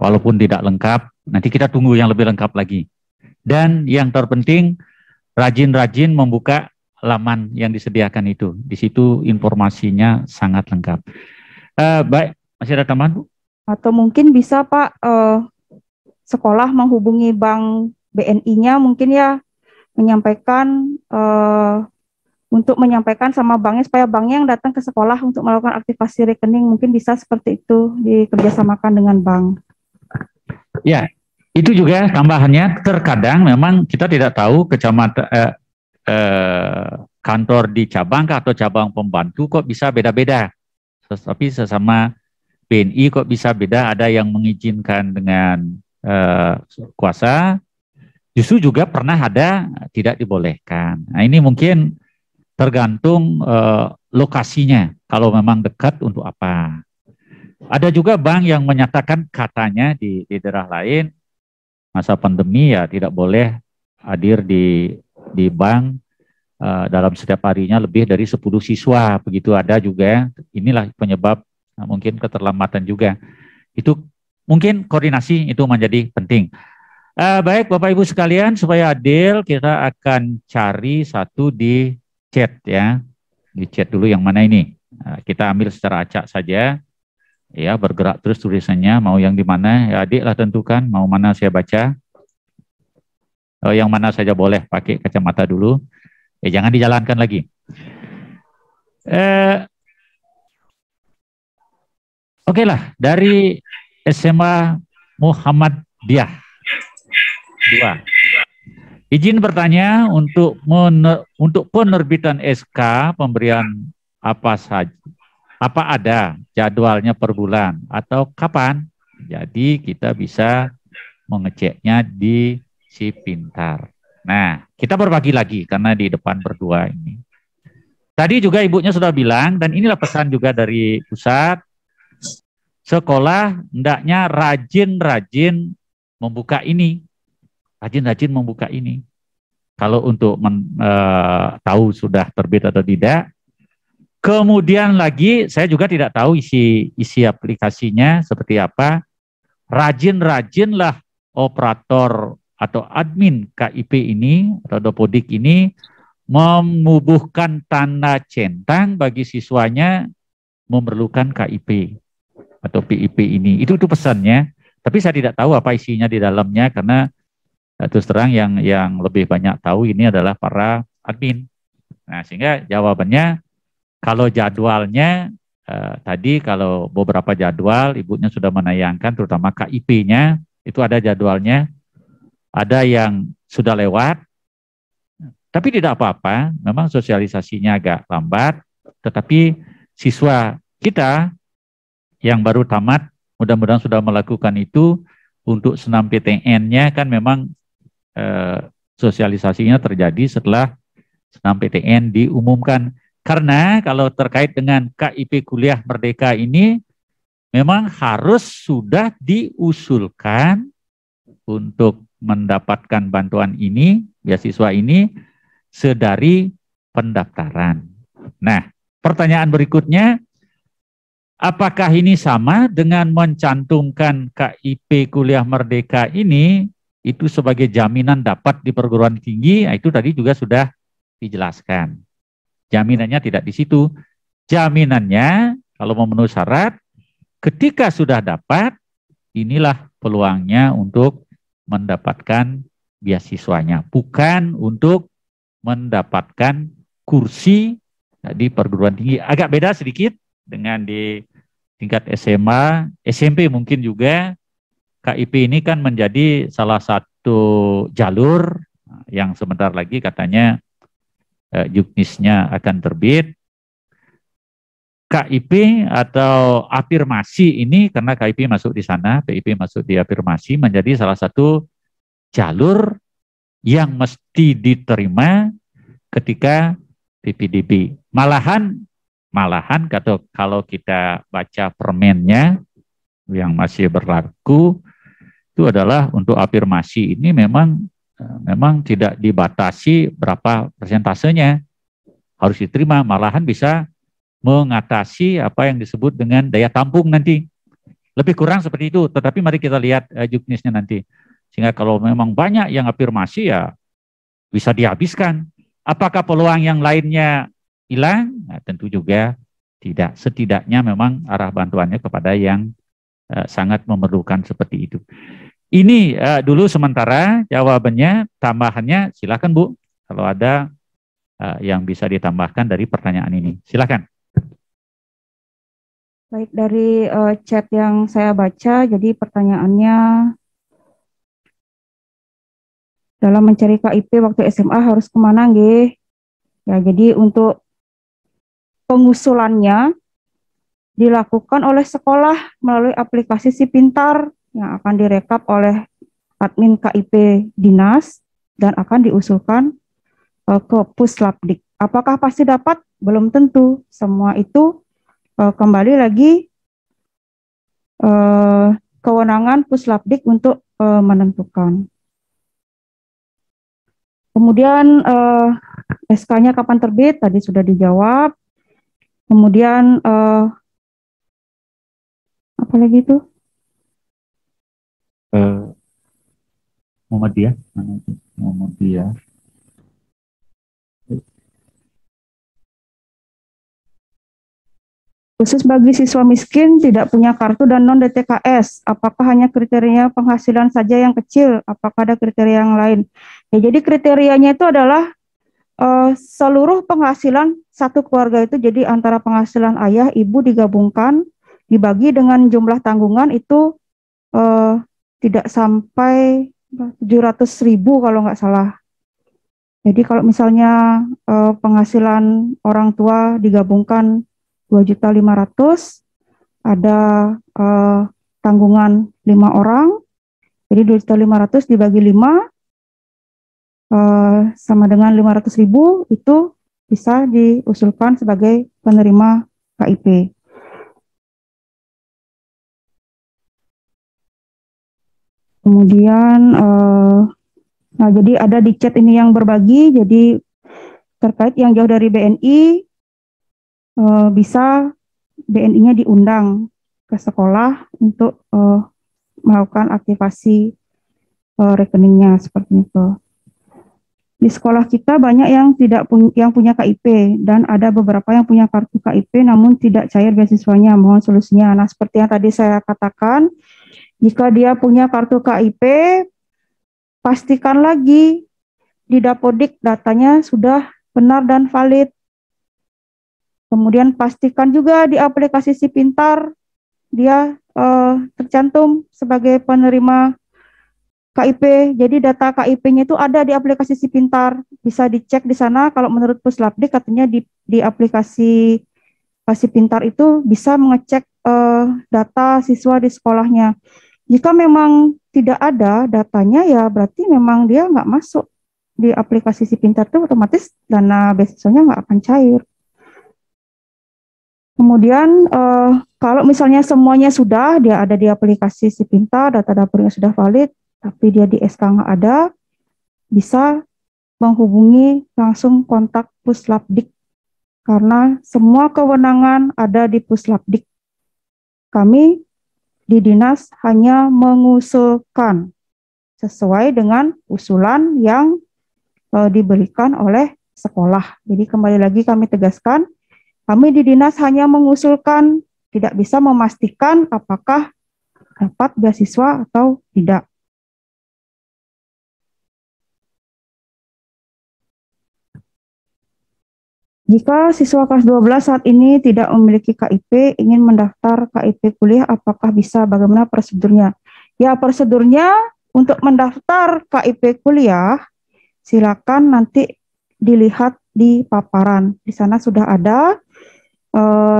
Walaupun tidak lengkap, nanti kita tunggu yang lebih lengkap lagi. Dan yang terpenting, rajin-rajin membuka laman yang disediakan itu. Di situ informasinya sangat lengkap. Baik, masih ada tambahan, Bu? Atau mungkin bisa Pak, sekolah menghubungi bank BNI-nya mungkin ya menyampaikan untuk menyampaikan sama banknya supaya banknya yang datang ke sekolah untuk melakukan aktivasi rekening, mungkin bisa seperti itu dikerjasamakan dengan bank. Ya, itu juga tambahannya, terkadang memang kita tidak tahu kecamatan kantor di cabang atau cabang pembantu kok bisa beda-beda. Tapi sesama BNI kok bisa beda, ada yang mengizinkan dengan kuasa, justru juga pernah ada tidak dibolehkan. Nah, ini mungkin tergantung lokasinya, kalau memang dekat untuk apa. Ada juga bank yang menyatakan katanya di daerah lain, masa pandemi ya tidak boleh hadir di bank dalam setiap harinya lebih dari 10 siswa, begitu ada juga. Inilah penyebab mungkin keterlambatan juga. Itu mungkin koordinasi itu menjadi penting. Baik Bapak Ibu sekalian, supaya adil kita akan cari satu di chat ya. Di chat dulu yang mana ini. Kita ambil secara acak saja. Ya, bergerak terus tulisannya, mau yang di mana? Ya adiklah tentukan, mau mana saya baca. Yang mana saja boleh, pakai kacamata dulu. Jangan dijalankan lagi. Oke lah, dari SMA Muhammadiyah 2. Izin bertanya untuk penerbitan SK pemberian apa ada jadwalnya per bulan atau kapan? Jadi kita bisa mengeceknya di Si Pintar. Nah, kita berbagi lagi karena di depan berdua ini. Tadi juga ibunya sudah bilang, dan inilah pesan juga dari pusat, sekolah hendaknya rajin-rajin membuka ini. Rajin-rajin membuka ini. Kalau untuk tahu sudah terbit atau tidak. Kemudian lagi, saya juga tidak tahu isi aplikasinya seperti apa. Rajin-rajinlah operator atau admin KIP ini, atau Dopodik ini, menubuhkan tanda centang bagi siswanya memerlukan KIP atau PIP ini. Itu pesannya. Tapi saya tidak tahu apa isinya di dalamnya, karena terus terang yang lebih banyak tahu ini adalah para admin. Nah, sehingga jawabannya, kalau jadwalnya tadi kalau beberapa jadwal ibunya sudah menayangkan, terutama KIP-nya itu ada jadwalnya, ada yang sudah lewat, tapi tidak apa-apa, memang sosialisasinya agak lambat, tetapi siswa kita yang baru tamat mudah-mudahan sudah melakukan itu. Untuk senam PTN-nya kan memang sosialisasinya terjadi setelah senam PTN diumumkan. Karena kalau terkait dengan KIP Kuliah Merdeka ini, memang harus sudah diusulkan untuk mendapatkan bantuan ini, beasiswa ini, sedari pendaftaran. Nah, pertanyaan berikutnya, apakah ini sama dengan mencantumkan KIP Kuliah Merdeka ini, itu sebagai jaminan dapat di perguruan tinggi? Nah, itu tadi juga sudah dijelaskan. Jaminannya tidak di situ. Jaminannya kalau memenuhi syarat, ketika sudah dapat, inilah peluangnya untuk mendapatkan beasiswanya, bukan untuk mendapatkan kursi di perguruan tinggi. Agak beda sedikit dengan di tingkat SMA, SMP mungkin juga. KIP ini kan menjadi salah satu jalur yang sebentar lagi katanya juknisnya akan terbit. KIP atau afirmasi ini, karena KIP masuk di sana, PIP masuk di afirmasi, menjadi salah satu jalur yang mesti diterima ketika PPDB. Malahan kalau kita baca permennya yang masih berlaku, itu adalah untuk afirmasi ini memang tidak dibatasi berapa persentasenya harus diterima, malahan bisa mengatasi apa yang disebut dengan daya tampung nanti. Lebih kurang seperti itu, tetapi mari kita lihat juknisnya nanti. Sehingga kalau memang banyak yang afirmasi ya bisa dihabiskan. Apakah peluang yang lainnya hilang? Nah, tentu juga tidak. Setidaknya memang arah bantuannya kepada yang sangat memerlukan seperti itu. Ini dulu sementara jawabannya, tambahannya silakan Bu. Kalau ada yang bisa ditambahkan dari pertanyaan ini, silakan. Baik, dari chat yang saya baca, jadi pertanyaannya, dalam mencari KIP waktu SMA harus kemana, nggih? Ya, jadi untuk pengusulannya dilakukan oleh sekolah melalui aplikasi Si Pintar yang akan direkap oleh admin KIP dinas dan akan diusulkan ke Puslapdik. Apakah pasti dapat? Belum tentu. Semua itu kembali lagi kewenangan Puslapdik untuk menentukan. Kemudian SK-nya kapan terbit? Tadi sudah dijawab. Kemudian apa lagi itu? Muhammadiyah, mana itu? Muhammadiyah. Khusus bagi siswa miskin tidak punya kartu dan non-DTKS, apakah hanya kriteria penghasilan saja yang kecil? Apakah ada kriteria yang lain? Ya, jadi kriterianya itu adalah seluruh penghasilan satu keluarga itu, jadi antara penghasilan ayah, ibu digabungkan, dibagi dengan jumlah tanggungan itu tidak sampai 700.000 kalau nggak salah. Jadi kalau misalnya penghasilan orang tua digabungkan 2.500.000, ada tanggungan 5 orang, jadi 2.500.000 dibagi 5 sama dengan 500.000, itu bisa diusulkan sebagai penerima KIP. Kemudian nah, jadi ada di chat ini yang berbagi, jadi terkait yang jauh dari BNI, bisa BNI-nya diundang ke sekolah untuk melakukan aktivasi rekeningnya seperti itu. Di sekolah kita banyak yang punya KIP dan ada beberapa yang punya kartu KIP namun tidak cair beasiswanya. Mohon solusinya. Nah, seperti yang tadi saya katakan, jika dia punya kartu KIP, pastikan lagi di Dapodik datanya sudah benar dan valid. Kemudian pastikan juga di aplikasi Si Pintar dia tercantum sebagai penerima KIP. Jadi data KIP-nya itu ada di aplikasi Si Pintar. Bisa dicek di sana. Kalau menurut Puslapdik katanya di aplikasi Si Pintar itu bisa mengecek data siswa di sekolahnya. Jika memang tidak ada datanya, ya berarti memang dia nggak masuk di aplikasi Si Pintar, itu otomatis dana beasiswanya nggak akan cair. Kemudian kalau misalnya semuanya sudah, dia ada di aplikasi Si Pintar, data dapurnya sudah valid, tapi dia di SK nggak ada, bisa menghubungi langsung kontak Puslapdik, karena semua kewenangan ada di Puslapdik. Kami di dinas hanya mengusulkan sesuai dengan usulan yang diberikan oleh sekolah. Jadi kembali lagi kami tegaskan, kami di dinas hanya mengusulkan, tidak bisa memastikan apakah dapat beasiswa atau tidak. Jika siswa kelas 12 saat ini tidak memiliki KIP, ingin mendaftar KIP kuliah, apakah bisa? Bagaimana prosedurnya? Ya, prosedurnya untuk mendaftar KIP kuliah, silakan nanti dilihat di paparan. Di sana sudah ada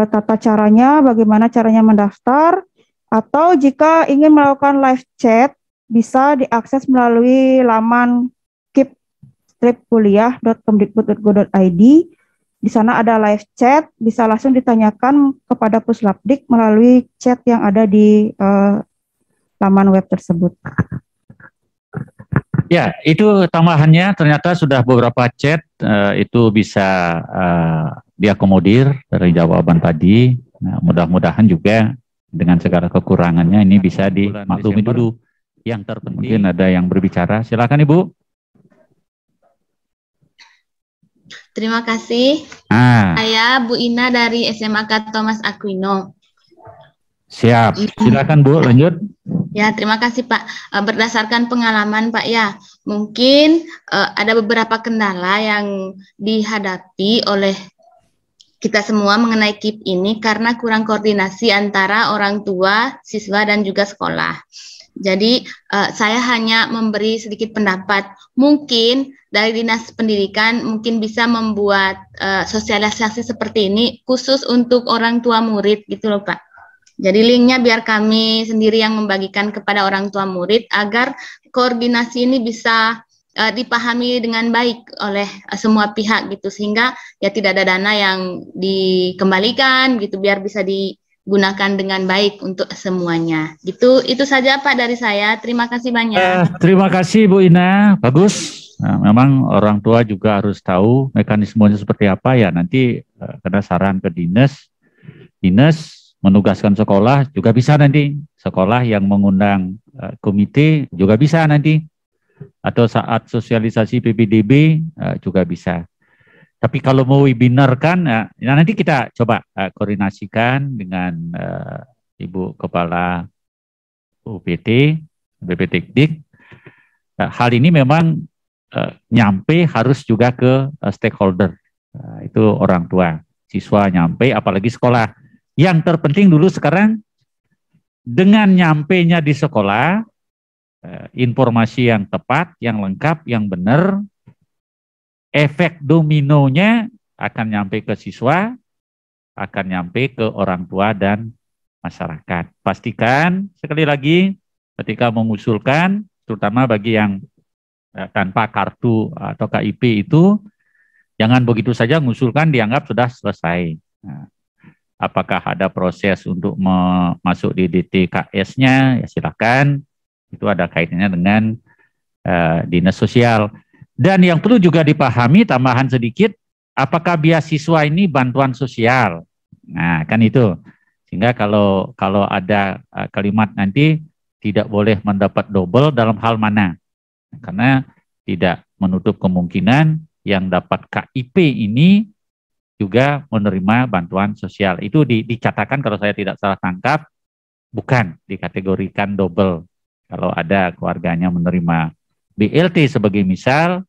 tata caranya, bagaimana caranya mendaftar, atau jika ingin melakukan live chat, bisa diakses melalui laman kip-kuliah.kemdikbud.go.id. Di sana ada live chat, bisa langsung ditanyakan kepada Puslapdik melalui chat yang ada di laman web tersebut. Ya, itu tambahannya ternyata sudah beberapa chat itu bisa diakomodir dari jawaban tadi. Nah, mudah-mudahan juga dengan segala kekurangannya ini bisa dimaklumi dulu. Yang terpenting mungkin ada yang berbicara. Silakan Ibu. Terima kasih. Saya Bu Ina dari SMAK Thomas Aquino. Siap. Silakan Bu, lanjut. Ya, terima kasih Pak. Berdasarkan pengalaman Pak ya, mungkin ada beberapa kendala yang dihadapi oleh kita semua mengenai KIP ini karena kurang koordinasi antara orang tua, siswa, dan juga sekolah. Jadi saya hanya memberi sedikit pendapat. Mungkin dari Dinas Pendidikan mungkin bisa membuat sosialisasi seperti ini khusus untuk orang tua murid gitu loh Pak. Jadi linknya biar kami sendiri yang membagikan kepada orang tua murid agar koordinasi ini bisa dipahami dengan baik oleh semua pihak gitu, sehingga ya tidak ada dana yang dikembalikan gitu, biar bisa digunakan dengan baik untuk semuanya. Gitu, itu saja Pak dari saya. Terima kasih banyak. Terima kasih Bu Ina, bagus. Nah, memang orang tua juga harus tahu mekanismenya seperti apa ya. Nanti kena saran ke dinas menugaskan sekolah juga bisa nanti. Sekolah yang mengundang komite juga bisa nanti. Atau saat sosialisasi PPDB juga bisa. Tapi kalau mau webinar kan, nanti kita coba koordinasikan dengan Ibu Kepala UPT, BPTikdik. Hal ini memang nyampe harus juga ke stakeholder. Itu orang tua, siswa nyampe, apalagi sekolah. Yang terpenting dulu sekarang, dengan nyampenya di sekolah, informasi yang tepat, yang lengkap, yang benar, efek dominonya akan nyampe ke siswa, akan nyampe ke orang tua dan masyarakat. Pastikan sekali lagi ketika mengusulkan, terutama bagi yang tanpa kartu atau KIP itu, jangan begitu saja mengusulkan dianggap sudah selesai. Nah, apakah ada proses untuk masuk di DTKS-nya, ya silakan. Itu ada kaitannya dengan dinas sosial. Dan yang perlu juga dipahami, tambahan sedikit, apakah beasiswa ini bantuan sosial? Nah, kan itu. Sehingga kalau ada kalimat nanti tidak boleh mendapat double dalam hal mana? Karena tidak menutup kemungkinan yang dapat KIP ini juga menerima bantuan sosial. Itu dikatakan kalau saya tidak salah tangkap, bukan dikategorikan double. Kalau ada keluarganya menerima BLT sebagai misal,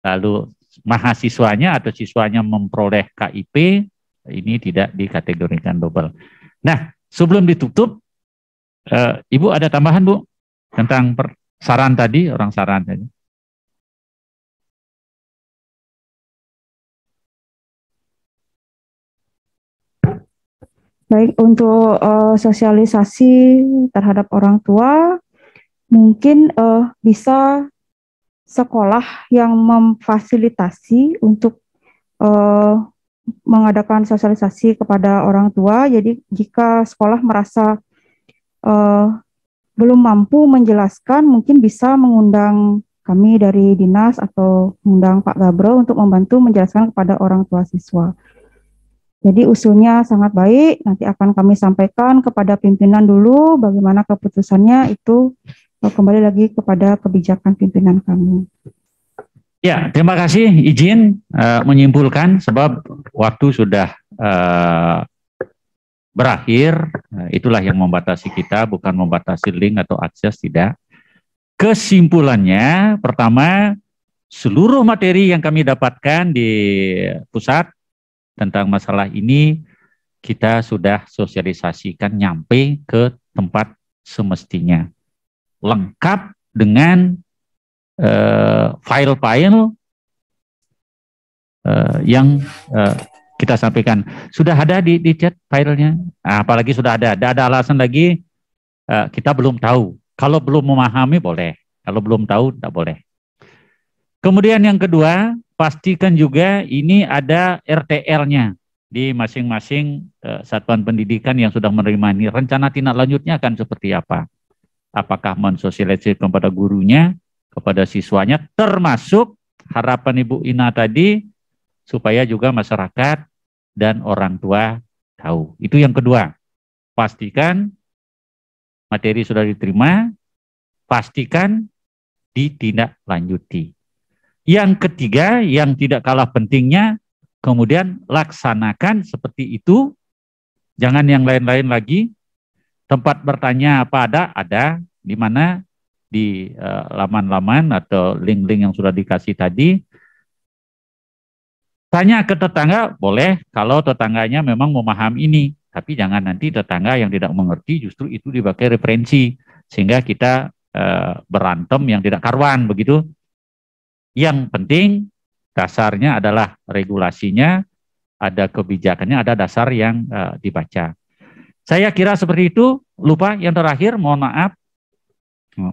lalu mahasiswanya atau siswanya memperoleh KIP, ini tidak dikategorikan double. Nah, sebelum ditutup, Ibu ada tambahan Bu tentang saran tadi, orang saran tadi. Baik, untuk sosialisasi terhadap orang tua, mungkin bisa sekolah yang memfasilitasi untuk mengadakan sosialisasi kepada orang tua. Jadi jika sekolah merasa belum mampu menjelaskan, mungkin bisa mengundang kami dari dinas atau mengundang Pak Gabro untuk membantu menjelaskan kepada orang tua siswa. Jadi usulnya sangat baik, nanti akan kami sampaikan kepada pimpinan dulu, bagaimana keputusannya itu kembali lagi kepada kebijakan pimpinan kami. Ya, terima kasih. Izin menyimpulkan sebab waktu sudah berakhir. Itulah yang membatasi kita, bukan membatasi link atau akses, tidak. Kesimpulannya, pertama, seluruh materi yang kami dapatkan di pusat tentang masalah ini kita sudah sosialisasikan nyampe ke tempat semestinya. Lengkap dengan file-file yang kita sampaikan. Sudah ada di chat filenya, apalagi sudah ada. Tidak ada alasan lagi kita belum tahu. Kalau belum memahami boleh, kalau belum tahu tidak boleh. Kemudian yang kedua, pastikan juga ini ada RTL-nya di masing-masing satuan pendidikan yang sudah menerima ini. Rencana tindak lanjutnya akan seperti apa? Apakah mensosialisasikan kepada gurunya, kepada siswanya, termasuk harapan Ibu Ina tadi, supaya juga masyarakat dan orang tua tahu. Itu yang kedua. Pastikan materi sudah diterima, pastikan ditindaklanjuti. Yang ketiga, yang tidak kalah pentingnya, kemudian laksanakan seperti itu, jangan yang lain-lain lagi, Tempat bertanya apa ada? Ada. Di mana? Di laman-laman atau link-link yang sudah dikasih tadi. Tanya ke tetangga boleh kalau tetangganya memang memahami ini. Tapi jangan nanti tetangga yang tidak mengerti justru itu dipakai referensi. Sehingga kita berantem yang tidak karuan begitu. Yang penting dasarnya adalah regulasinya, ada kebijakannya, ada dasar yang dibaca. Saya kira seperti itu. Lupa yang terakhir, mohon maaf.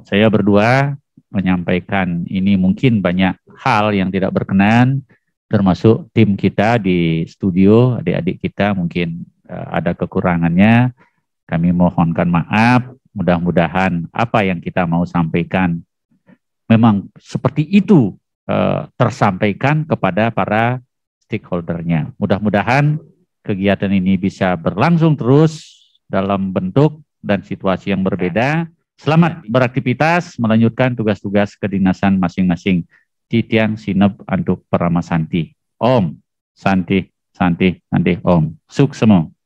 Saya berdua menyampaikan ini mungkin banyak hal yang tidak berkenan, termasuk tim kita di studio, adik-adik kita mungkin ada kekurangannya. Kami mohonkan maaf, mudah-mudahan apa yang kita mau sampaikan memang seperti itu tersampaikan kepada para stakeholdernya. Mudah-mudahan kegiatan ini bisa berlangsung terus dalam bentuk dan situasi yang berbeda. Selamat beraktivitas, melanjutkan tugas-tugas kedinasan masing-masing. Titiang Sinep Antuk Paramasanti. Om Santi Santi Santi Om. Suksemo.